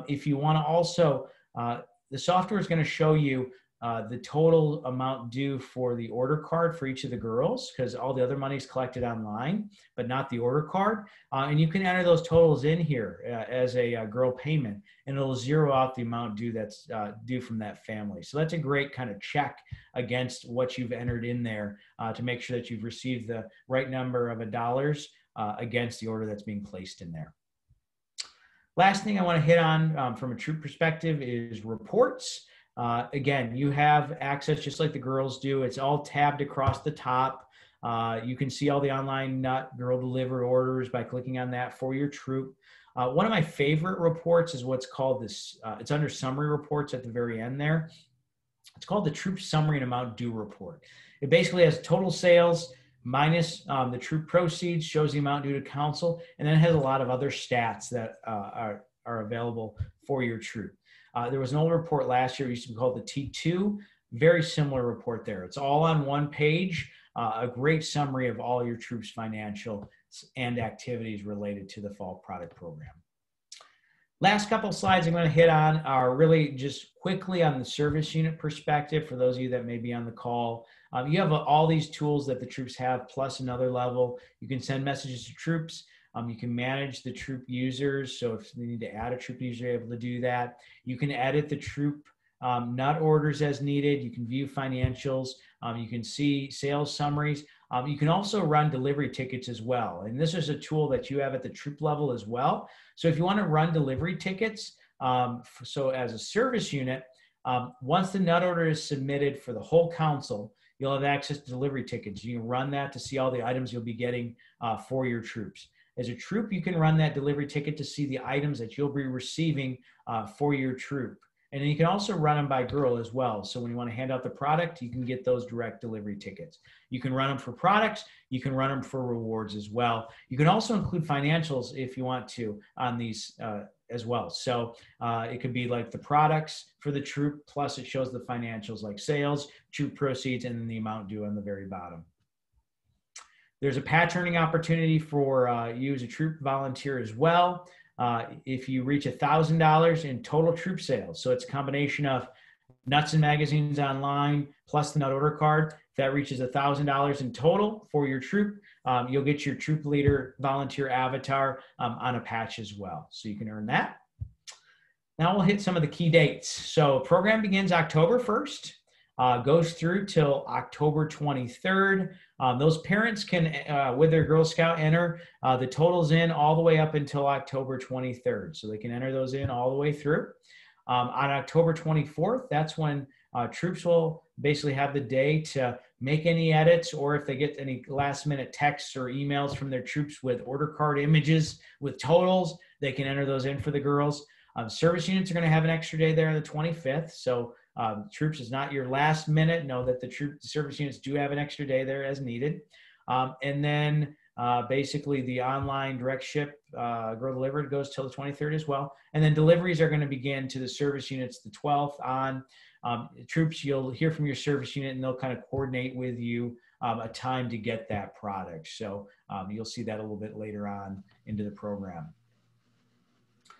if you want to also, the software is going to show you the total amount due for the order card for each of the girls, because all the other money is collected online, but not the order card. And you can enter those totals in here as a girl payment, and it'll zero out the amount due that's due from that family. So that's a great kind of check against what you've entered in there to make sure that you've received the right number of dollars against the order that's being placed in there. Last thing I want to hit on from a troop perspective is reports. Again, you have access just like the girls do. It's all tabbed across the top. You can see all the online girl delivered orders by clicking on that for your troop. One of my favorite reports is what's called this, it's under summary reports at the very end there. It's called the troop summary and amount due report. It basically has total sales minus the troop proceeds, shows the amount due to council, and then it has a lot of other stats that are available for your troop. There was an old report last year, it used to be called the T2, very similar report there. It's all on one page, a great summary of all your troops' financial and activities related to the fall product program. Last couple slides I'm going to hit on are really just quickly on the service unit perspective for those of you that may be on the call. You have all these tools that the troops have plus another level. You can send messages to troops. You can manage the troop users. So if you need to add a troop user, you're able to do that. You can edit the troop nut orders as needed. You can view financials. You can see sales summaries. You can also run delivery tickets as well. And this is a tool that you have at the troop level as well. So if you want to run delivery tickets, so as a service unit, once the nut order is submitted for the whole council, you'll have access to delivery tickets. You can run that to see all the items you'll be getting for your troops. As a troop, you can run that delivery ticket to see the items that you'll be receiving for your troop. And then you can also run them by girl as well. So when you want to hand out the product, you can get those direct delivery tickets. You can run them for products. You can run them for rewards as well. You can also include financials if you want to on these as well. So it could be like the products for the troop, plus it shows the financials like sales, troop proceeds, and then the amount due on the very bottom. There's a patch earning opportunity for you as a troop volunteer as well. If you reach $1,000 in total troop sales, so it's a combination of nuts and magazines online plus the nut order card. If that reaches $1,000 in total for your troop, you'll get your troop leader volunteer avatar on a patch as well. So you can earn that. Now we'll hit some of the key dates. So program begins October 1st. Goes through till October 23rd. Those parents can, with their Girl Scout, enter the totals in all the way up until October 23rd. So they can enter those in all the way through. On October 24th, that's when troops will basically have the day to make any edits, or if they get any last minute texts or emails from their troops with order card images with totals, they can enter those in for the girls. Service units are going to have an extra day there on the 25th. So troops is not your last minute. Know that the service units do have an extra day there as needed. And then basically the online direct ship girl delivered goes till the 23rd as well. And then deliveries are going to begin to the service units the 12th on. Troops, you'll hear from your service unit and they'll kind of coordinate with you a time to get that product. So you'll see that a little bit later on into the program.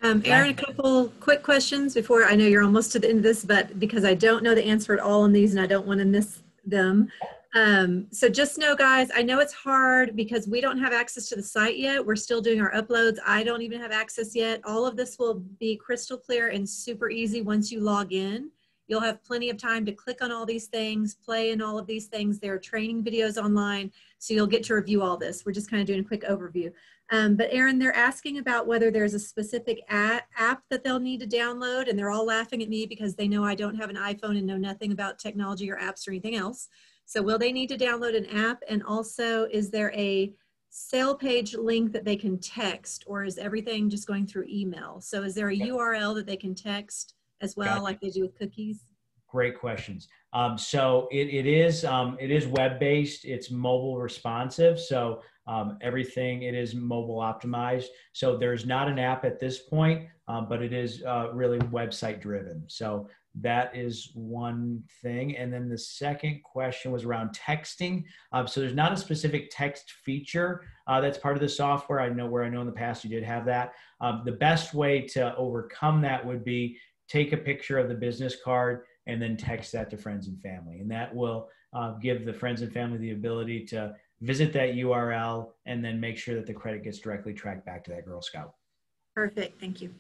Erin, a couple quick questions before, I know you're almost to the end of this, but because I don't know the answer at all on these and I don't want to miss them. So just know, guys, I know it's hard because we don't have access to the site yet. We're still doing our uploads. I don't even have access yet. All of this will be crystal clear and super easy once you log in. You'll have plenty of time to click on all these things, play in all of these things. There are training videos online, so you'll get to review all this. We're just kind of doing a quick overview. But Erin, they're asking about whether there's a specific app that they'll need to download, and they're all laughing at me because they know I don't have an iPhone and know nothing about technology or apps or anything else. So will they need to download an app? And also, is there a sale page link that they can text, or is everything just going through email? So is there a URL that they can text as well, gotcha, like they do with cookies? Great questions. So it is web-based. It's mobile responsive. So everything, it is mobile optimized. So there's not an app at this point, but it is really website driven. So that is one thing. And then the second question was around texting. So there's not a specific text feature that's part of the software. I know in the past you did have that. The best way to overcome that would be take a picture of the business card and then text that to friends and family. And that will give the friends and family the ability to visit that URL and then make sure that the credit gets directly tracked back to that Girl Scout. Perfect. Thank you.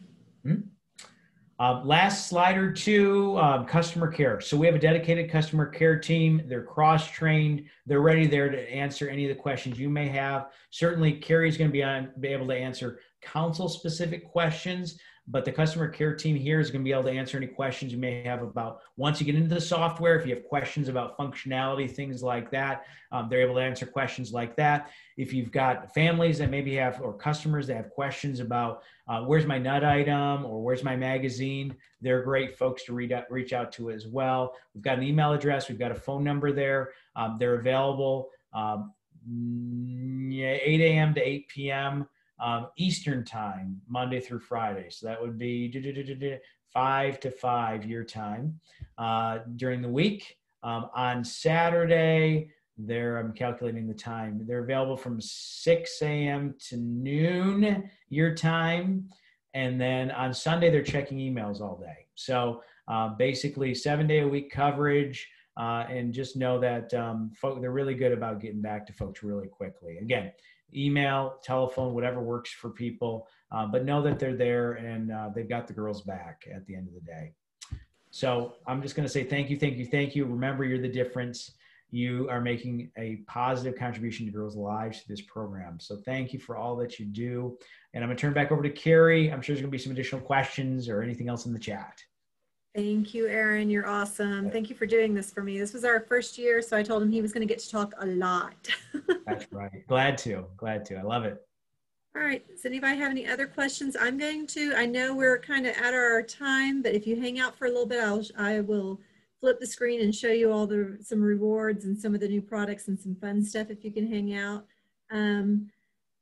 Last slide or two, customer care. So we have a dedicated customer care team. They're cross-trained. They're ready there to answer any of the questions you may have. Certainly, Carrie's going to be able to answer council-specific questions, but the customer care team here is going to be able to answer any questions you may have about once you get into the software. If you have questions about functionality, things like that, they're able to answer questions like that. If you've got families that maybe have, or customers that have questions about where's my nut item or where's my magazine, they're great folks to reach out to as well. We've got an email address. We've got a phone number there. They're available 8 a.m. to 8 p.m. Eastern time, Monday through Friday. So that would be 5 to 5 your time during the week. On Saturday, I'm calculating the time. They're available from 6 a.m. to noon your time. And then on Sunday, they're checking emails all day. So basically 7-day-a-week coverage. And just know that they're really good about getting back to folks really quickly. Again, email, telephone, whatever works for people. But know that they're there and they've got the girls back at the end of the day. So I'm just going to say thank you, thank you, thank you. Remember, you're the difference. You are making a positive contribution to girls' lives through this program. So thank you for all that you do. And I'm going to turn back over to Carrie. I'm sure there's going to be some additional questions or anything else in the chat. Thank you, Aaron. You're awesome. Thank you for doing this for me. This was our first year, so I told him he was going to get to talk a lot. That's right. Glad to. I love it. All right. Does anybody have any other questions? I know we're kind of at our time, but if you hang out for a little bit, I will flip the screen and show you all some rewards and some of the new products and some fun stuff if you can hang out.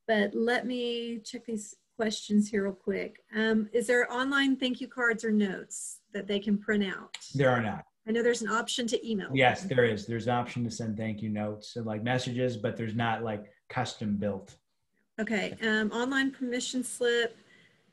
But let me check these questions here real quick. Is there online thank you cards or notes that they can print out? There are not. I know there's an option to email. Yes, there is. There's an option to send thank you notes and like messages, but there's not like custom built. Okay. Online permission slip.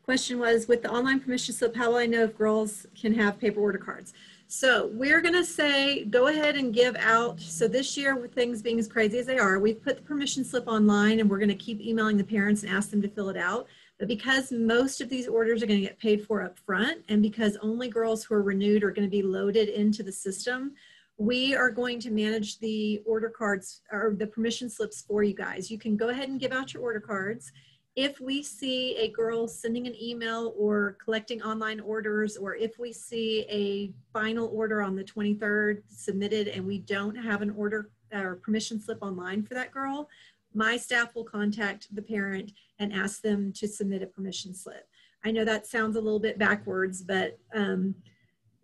Question was, with the online permission slip, how will I know if girls can have paper order cards? So we're going to say, go ahead and give out. So this year, with things being as crazy as they are, we've put the permission slip online and we're going to keep emailing the parents and ask them to fill it out. But because most of these orders are going to get paid for up front, and because only girls who are renewed are going to be loaded into the system, we are going to manage the order cards or the permission slips for you guys. You can go ahead and give out your order cards. If we see a girl sending an email or collecting online orders, or if we see a final order on the 23rd submitted and we don't have an order or permission slip online for that girl, my staff will contact the parent and ask them to submit a permission slip. I know that sounds a little bit backwards, but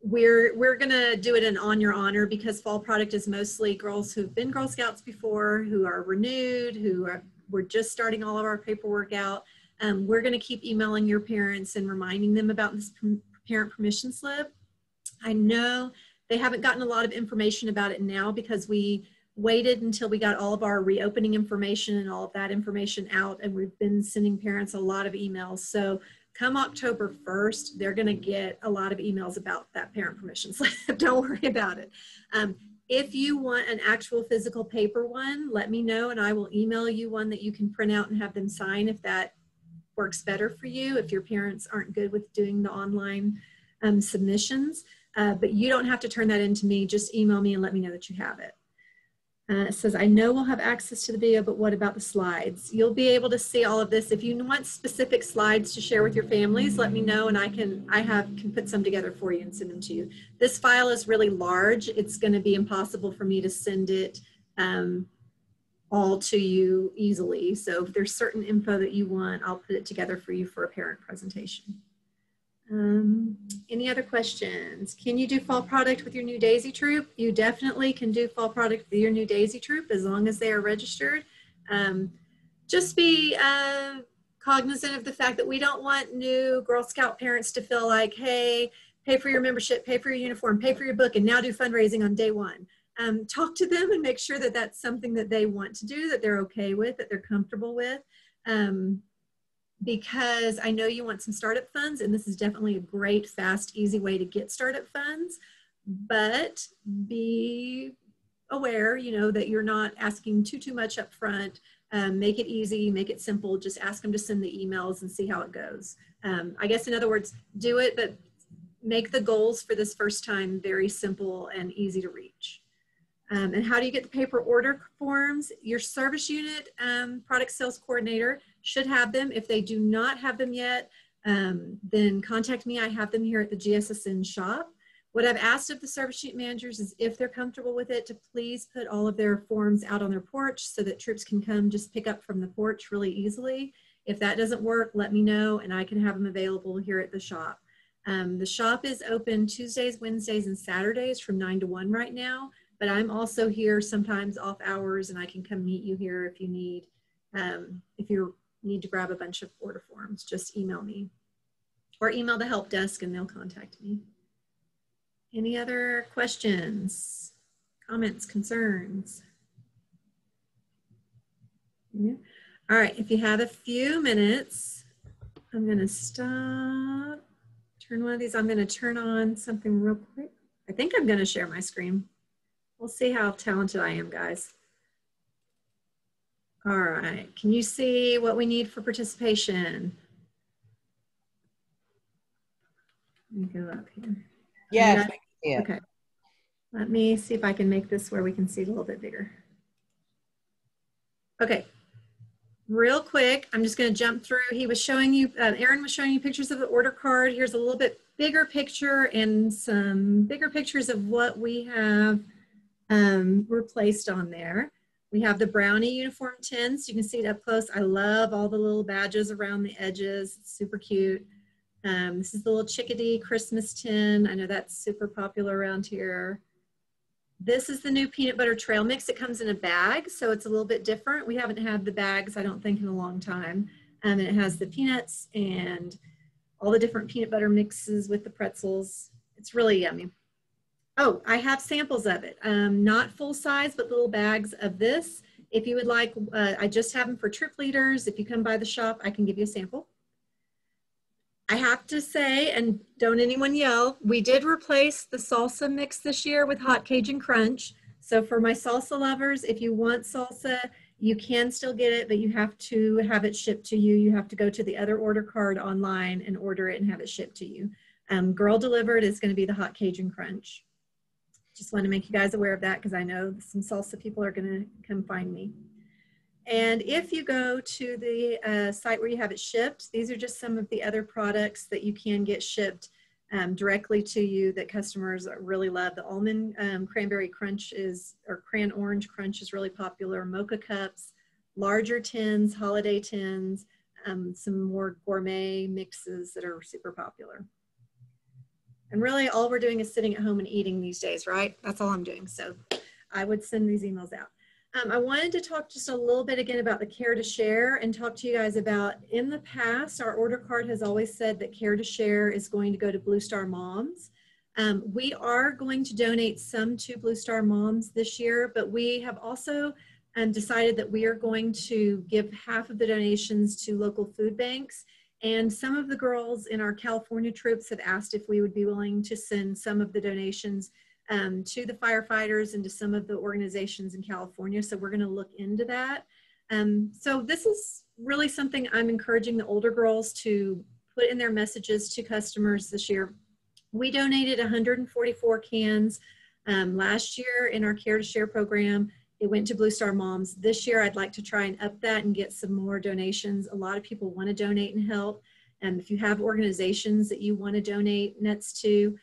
we're gonna do it in on your honor, because fall product is mostly girls who've been Girl Scouts before, who are renewed, we're just starting all of our paperwork out. We're gonna keep emailing your parents and reminding them about this parent permission slip. I know they haven't gotten a lot of information about it now because we waited until we got all of our reopening information and all of that information out, and we've been sending parents a lot of emails. So come October 1st, they're gonna get a lot of emails about that parent permission slip. Don't worry about it. If you want an actual physical paper one, let me know and I will email you one that you can print out and have them sign if that works better for you, if your parents aren't good with doing the online submissions. But you don't have to turn that into me. Just email me and let me know that you have it. It says, I know we'll have access to the video, but what about the slides? You'll be able to see all of this. If you want specific slides to share with your families, let me know and I can put some together for you and send them to you. This file is really large. It's going to be impossible for me to send it all to you easily. So if there's certain info that you want, I'll put it together for you for a parent presentation. Any other questions? Can you do fall product with your new Daisy Troop? You definitely can do fall product with your new Daisy Troop as long as they are registered. Just be cognizant of the fact that we don't want new Girl Scout parents to feel like, hey, pay for your membership, pay for your uniform, pay for your book, and now do fundraising on day one. Talk to them and make sure that that's something that they want to do, that they're okay with, that they're comfortable with. Because I know you want some startup funds, and this is definitely a great, fast, easy way to get startup funds. but be aware, you know, that you're not asking too much up front. Make it easy, make it simple. Just ask them to send the emails and see how it goes. I guess in other words, do it, but make the goals for this first time very simple and easy to reach. And how do you get the paper order forms? Your service unit product sales coordinator should have them. If they do not have them yet, then contact me. I have them here at the GSSN shop. What I've asked of the service unit managers is if they're comfortable with it, to please put all of their forms out on their porch so that troops can come just pick up from the porch really easily. If that doesn't work, let me know and I can have them available here at the shop. The shop is open Tuesdays, Wednesdays, and Saturdays from 9 to 1 right now, but I'm also here sometimes off hours and I can come meet you here if you need, to grab a bunch of order forms, just email me or email the help desk and they'll contact me. Any other questions, comments, concerns? Yeah. All right, if you have a few minutes, I'm gonna stop, turn one of these. I'm gonna turn on something real quick. I think I'm gonna share my screen. We'll see how talented I am, guys. All right, can you see what we need for participation? Let me go up here. Yes. Yeah. Okay. Let me see if I can make this where we can see it a little bit bigger. Okay. Real quick, I'm just going to jump through. He was showing you, Aaron was showing you pictures of the order card. Here's a little bit bigger picture and some bigger pictures of what we have replaced on there. We have the brownie uniform tins. You can see it up close. I love all the little badges around the edges. It's super cute. This is the little chickadee Christmas tin. I know that's super popular around here. This is the new peanut butter trail mix. It comes in a bag, so it's a little bit different. We haven't had the bags, I don't think, in a long time. And it has the peanuts and all the different peanut butter mixes with the pretzels. It's really yummy. Oh, I have samples of it. Not full size, but little bags of this. If you would like, I just have them for troop leaders. If you come by the shop, I can give you a sample. I have to say, and don't anyone yell, we did replace the salsa mix this year with hot Cajun crunch. So for my salsa lovers, if you want salsa, you can still get it, but you have to have it shipped to you. You have to go to the other order card online and order it and have it shipped to you. Girl delivered is going to be the hot Cajun crunch. Just want to make you guys aware of that because I know some salsa people are going to come find me. And if you go to the site where you have it shipped, these are just some of the other products that you can get shipped directly to you that customers really love. The almond cranberry crunch or cran orange crunch is really popular. Mocha cups, larger tins, holiday tins, some more gourmet mixes that are super popular. And really all we're doing is sitting at home and eating these days, right? That's all I'm doing. So I would send these emails out. I wanted to talk just a little bit again about the Care to Share and talk to you guys about, in the past, our order card has always said that Care to Share is going to go to Blue Star Moms. We are going to donate some to Blue Star Moms this year, but we have also decided that we are going to give half of the donations to local food banks. And some of the girls in our California troops have asked if we would be willing to send some of the donations to the firefighters and to some of the organizations in California. So we're going to look into that. So this is really something I'm encouraging the older girls to put in their messages to customers this year. We donated 144 cans last year in our Care to Share program. It went to Blue Star Moms. This year, I'd like to try and up that and get some more donations. A lot of people want to donate and help. If you have organizations that you want to donate nuts to,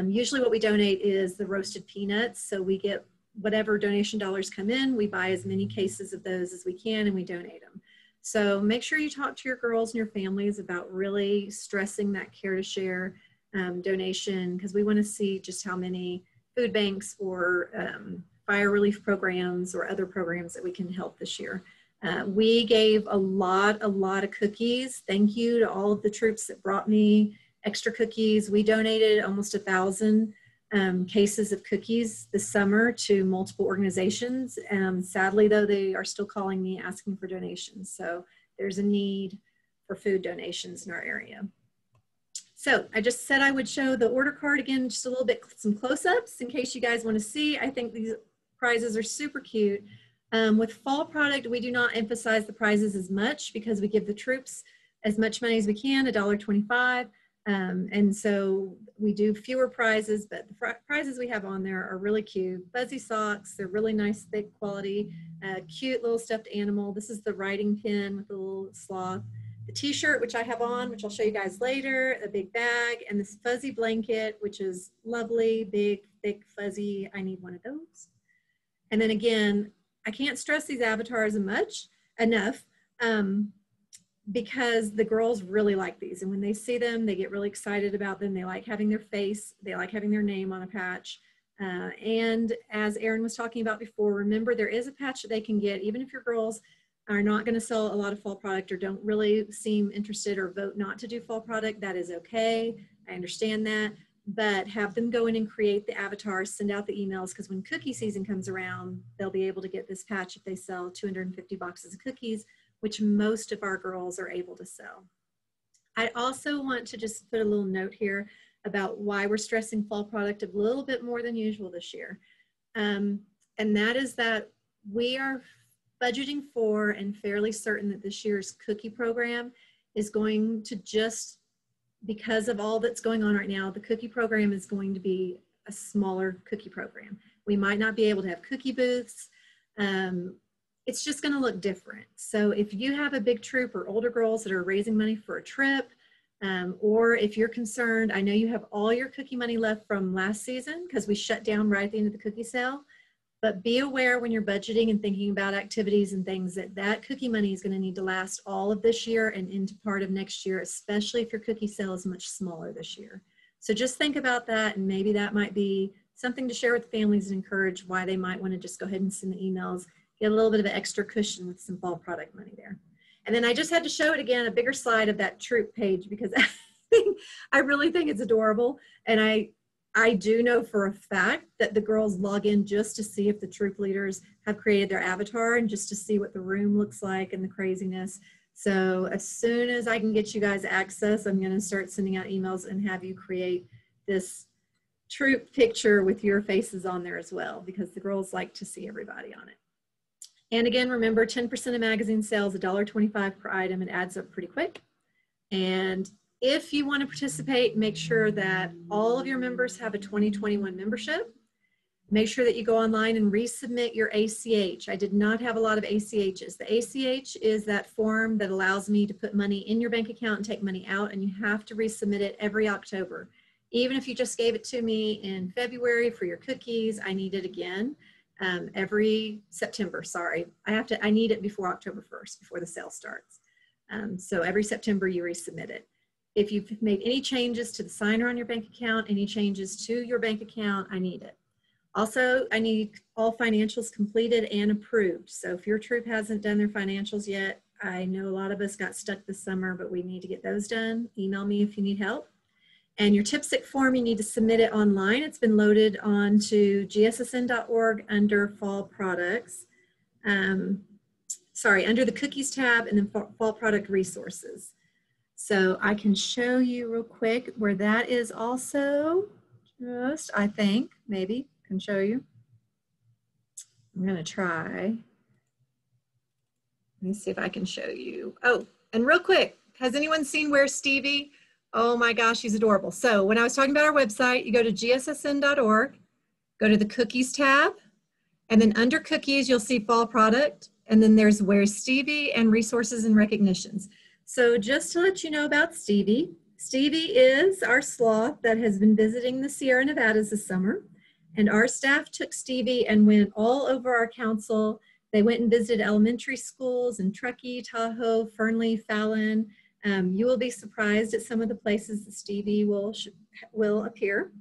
usually what we donate is the roasted peanuts. So we get whatever donation dollars come in, we buy as many cases of those as we can and we donate them. So make sure you talk to your girls and your families about really stressing that Care to Share donation, because we want to see just how many food banks or fire relief programs or other programs that we can help this year. We gave a lot of cookies. Thank you to all of the troops that brought me extra cookies. We donated almost 1,000 cases of cookies this summer to multiple organizations. Sadly, though, they are still calling me asking for donations. So there's a need for food donations in our area. So I just said I would show the order card again, just a little bit, some close-ups in case you guys want to see. I think these prizes are super cute. With fall product, we do not emphasize the prizes as much because we give the troops as much money as we can, $1.25. And so we do fewer prizes, but the prizes we have on there are really cute. Fuzzy socks, they're really nice, thick quality, cute little stuffed animal. This is the writing pen with a little sloth. The t-shirt, which I have on, which I'll show you guys later, a big bag, and this fuzzy blanket, which is lovely, big, thick, fuzzy. I need one of those. And then again, I can't stress these avatars enough because the girls really like these. And when they see them, they get really excited about them. They like having their face. They like having their name on a patch. And as Erin was talking about before, remember there is a patch that they can get, even if your girls are not going to sell a lot of fall product or don't really seem interested or vote not to do fall product, that is okay. I understand that. But have them go in and create the avatars, send out the emails, because when cookie season comes around, they'll be able to get this patch if they sell 250 boxes of cookies, which most of our girls are able to sell. I also want to just put a little note here about why we're stressing fall product a little bit more than usual this year. And that is that we are budgeting for and fairly certain that this year's cookie program is going to just, because of all that's going on right now, the cookie program is going to be a smaller cookie program. We might not be able to have cookie booths. It's just going to look different. So if you have a big troop or older girls that are raising money for a trip, or if you're concerned, I know you have all your cookie money left from last season because we shut down right at the end of the cookie sale. But be aware when you're budgeting and thinking about activities and things that that cookie money is going to need to last all of this year and into part of next year, especially if your cookie sale is much smaller this year. So just think about that, and maybe that might be something to share with families and encourage why they might want to just go ahead and send the emails, get a little bit of an extra cushion with some fall product money there. And then I just had to show it again, a bigger slide of that troop page, because I really think it's adorable. And I do know for a fact that the girls log in just to see if the troop leaders have created their avatar and just to see what the room looks like and the craziness. So as soon as I can get you guys access, I'm going to start sending out emails and have you create this troop picture with your faces on there as well, because the girls like to see everybody on it. And again, remember 10% of magazine sales, $1.25 per item. It adds up pretty quick. And if you want to participate, make sure that all of your members have a 2021 membership. Make sure that you go online and resubmit your ACH. I did not have a lot of ACHs. The ACH is that form that allows me to put money in your bank account and take money out, and you have to resubmit it every October. Even if you just gave it to me in February for your cookies, I need it again every September. Sorry, I need it before October 1st, before the sale starts. So every September you resubmit it. If you've made any changes to the signer on your bank account, any changes to your bank account, I need it. Also, I need all financials completed and approved. So if your troop hasn't done their financials yet, I know a lot of us got stuck this summer, but we need to get those done. Email me if you need help. And your TIPSIC form, you need to submit it online. It's been loaded onto gssn.org under fall products. Under the cookies tab and then fall product resources. So I can show you real quick where that is also. Just, I think, maybe can show you. I'm going to try. Let me see if I can show you. Oh, and real quick, has anyone seen Where's Stevie? Oh my gosh, he's adorable. So when I was talking about our website, you go to gssn.org, go to the cookies tab, and then under cookies, you'll see fall product. And then there's Where's Stevie and resources and recognitions. So just to let you know about Stevie, Stevie is our sloth that has been visiting the Sierra Nevadas this summer. And our staff took Stevie and went all over our council. They went and visited elementary schools in Truckee, Tahoe, Fernley, Fallon. You will be surprised at some of the places that Stevie will appear.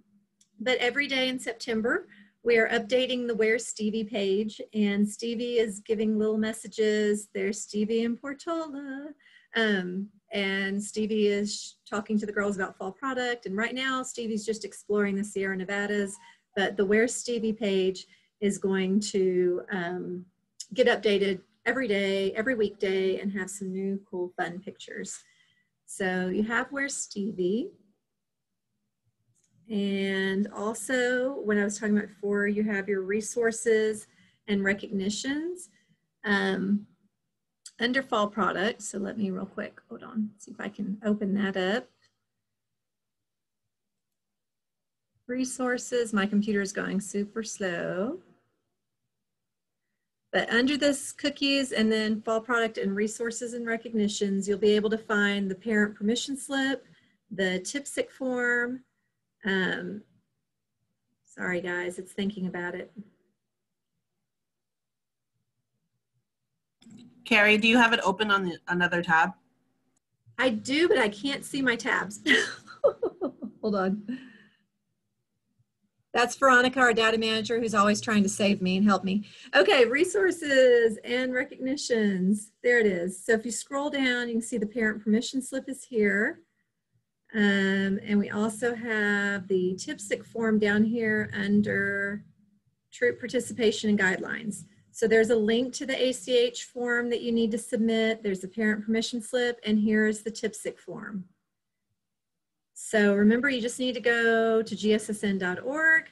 But every day in September, we are updating the Where's Stevie page, and Stevie is giving little messages. There's Stevie in Portola. And Stevie is talking to the girls about fall product. And right now, Stevie's just exploring the Sierra Nevadas, but the Where's Stevie page is going to get updated every day, every weekday, and have some new cool fun pictures. So you have Where's Stevie. And also, when I was talking about before, you have your resources and recognitions under fall products. So let me real quick, hold on, see if I can open that up. Resources, my computer is going super slow. But under this cookies and then fall product and resources and recognitions, you'll be able to find the parent permission slip, the TIPSIC form. Sorry guys, it's thinking about it. Carrie, do you have it open on another tab? I do, but I can't see my tabs. Hold on. That's Veronica, our data manager, who's always trying to save me and help me. Okay, resources and recognitions. There it is. So if you scroll down, you can see the parent permission slip is here. And we also have the TIPSIC form down here under troop participation and guidelines. So there's a link to the ACH form that you need to submit. There's a parent permission slip, and here's the TIPSIC form. So remember, you just need to go to gssn.org.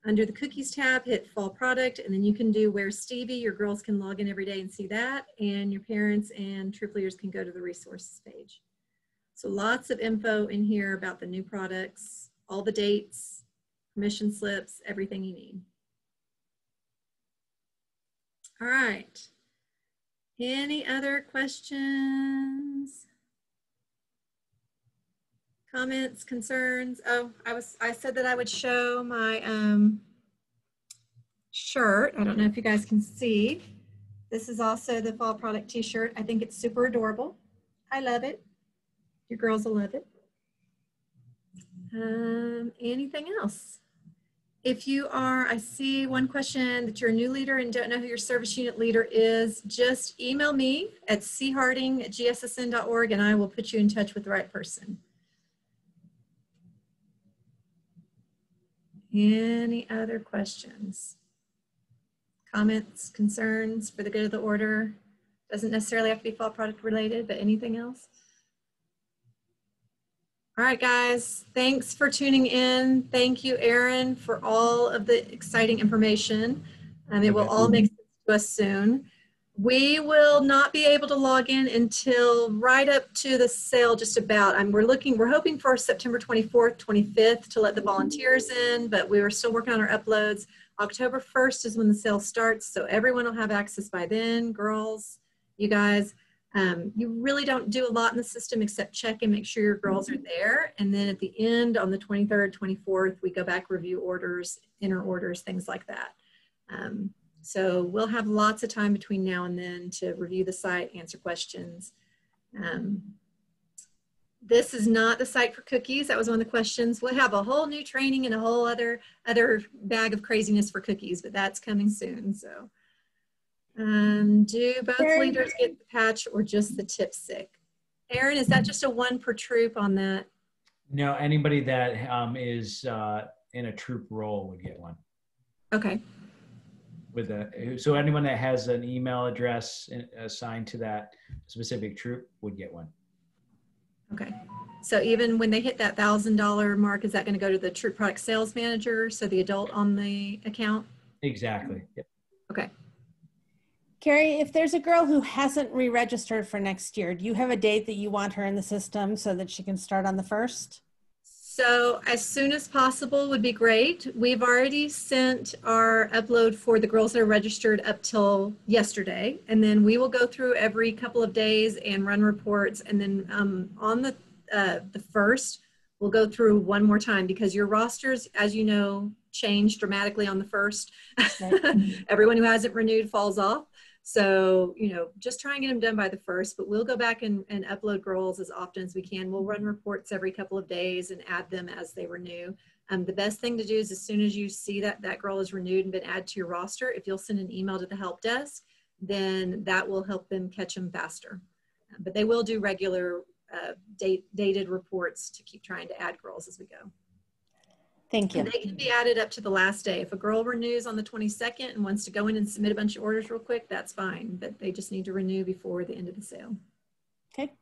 Under the cookies tab, hit fall product, and then you can do Where's Stevie. Your girls can log in every day and see that, and your parents and troop leaders can go to the resources page. So lots of info in here about the new products, all the dates, permission slips, everything you need. All right. Any other questions? Comments, concerns? Oh, I said that I would show my shirt. I don't know if you guys can see. This is also the fall product t-shirt. I think it's super adorable. I love it. Your girls will love it. Anything else? If you are, I see one question that you're a new leader and don't know who your service unit leader is, just email me at charding@gssn.org and I will put you in touch with the right person. Any other questions? Comments, concerns for the good of the order? Doesn't necessarily have to be fall product related, but anything else? All right, guys, thanks for tuning in. Thank you, Aaron, for all of the exciting information. It will all make sense to us soon. We will not be able to log in until right up to the sale, just about. We're hoping for September 24th, 25th to let the volunteers in, but we were still working on our uploads. October 1st is when the sale starts, so everyone will have access by then. Girls, you guys, you really don't do a lot in the system except check and make sure your girls are there. And then at the end, on the 23rd, 24th, we go back, review orders, enter orders, things like that. So we'll have lots of time between now and then to review the site, answer questions. This is not the site for cookies. That was one of the questions. We'll have a whole new training and a whole other bag of craziness for cookies, but that's coming soon. So do both leaders get the patch or just the TIPSIC? Aaron, is that just a one per troop on that? No, anybody that is in a troop role would get one. Okay. So anyone that has an email address assigned to that specific troop would get one. Okay. So even when they hit that $1,000 mark, is that going to go to the troop product sales manager? So the adult on the account? Exactly. Yep. Okay. Carrie, if there's a girl who hasn't re-registered for next year, do you have a date that you want her in the system so that she can start on the 1st? So as soon as possible would be great. We've already sent our upload for the girls that are registered up till yesterday. And then we will go through every couple of days and run reports. And then on the 1st, we'll go through one more time because your rosters, as you know, change dramatically on the 1st. Right. Everyone who hasn't renewed falls off. So, you know, just try and get them done by the 1st, but we'll go back and upload girls as often as we can. We'll run reports every couple of days and add them as they renew. The best thing to do is as soon as you see that that girl is renewed and been added to your roster, if you'll send an email to the help desk, then that will help them catch them faster. But they will do regular dated reports to keep trying to add girls as we go. Thank you. And they can be added up to the last day. If a girl renews on the 22nd and wants to go in and submit a bunch of orders real quick, that's fine. But they just need to renew before the end of the sale. Okay.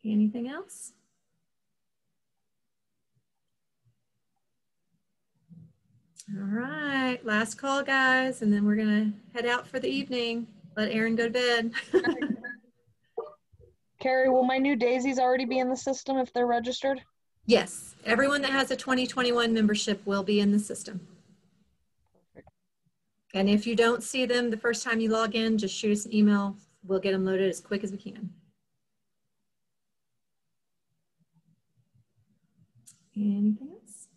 Anything else? All right, last call, guys, and then we're gonna head out for the evening. Let Erin go to bed. Carrie, will my new daisies already be in the system if they're registered? Yes, everyone that has a 2021 membership will be in the system. And if you don't see them the first time you log in, just shoot us an email. We'll get them loaded as quick as we can. Anything else?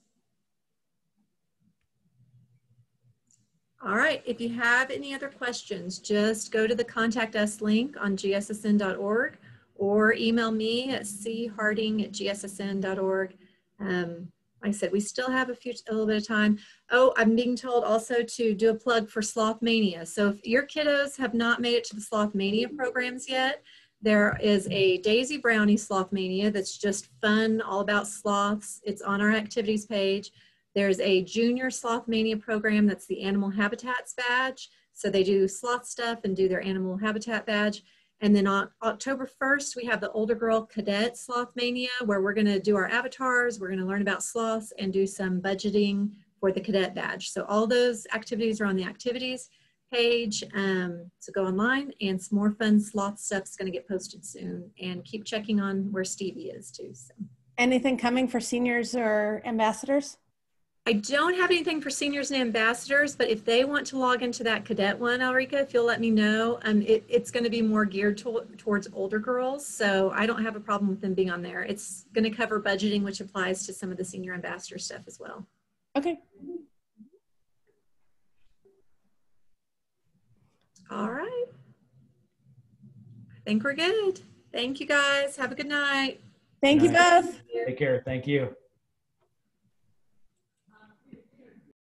All right, if you have any other questions, just go to the Contact Us link on gssn.org or email me at charding@gssn.org. Like I said, we still have a little bit of time. Oh, I'm being told also to do a plug for Sloth Mania. So if your kiddos have not made it to the Sloth Mania programs yet, there is a Daisy Brownie Sloth Mania that's just fun, all about sloths. It's on our activities page. There's a Junior Sloth Mania program that's the Animal Habitats badge. So they do sloth stuff and do their Animal Habitat badge. And then on October 1st, we have the Older Girl Cadet Sloth Mania, where we're gonna do our avatars, we're gonna learn about sloths and do some budgeting for the cadet badge. So all those activities are on the activities page. So go online, and some more fun sloth stuff is gonna get posted soon. And keep checking on where Stevie is too. So. Anything coming for seniors or ambassadors? I don't have anything for seniors and ambassadors, but if they want to log into that cadet one, Ulrika, if you'll let me know, it's going to be more geared towards older girls. So I don't have a problem with them being on there. It's going to cover budgeting, which applies to some of the senior ambassador stuff as well. Okay. All right. I think we're good. Thank you guys. Have a good night. Thank you both. Take care. Thank you.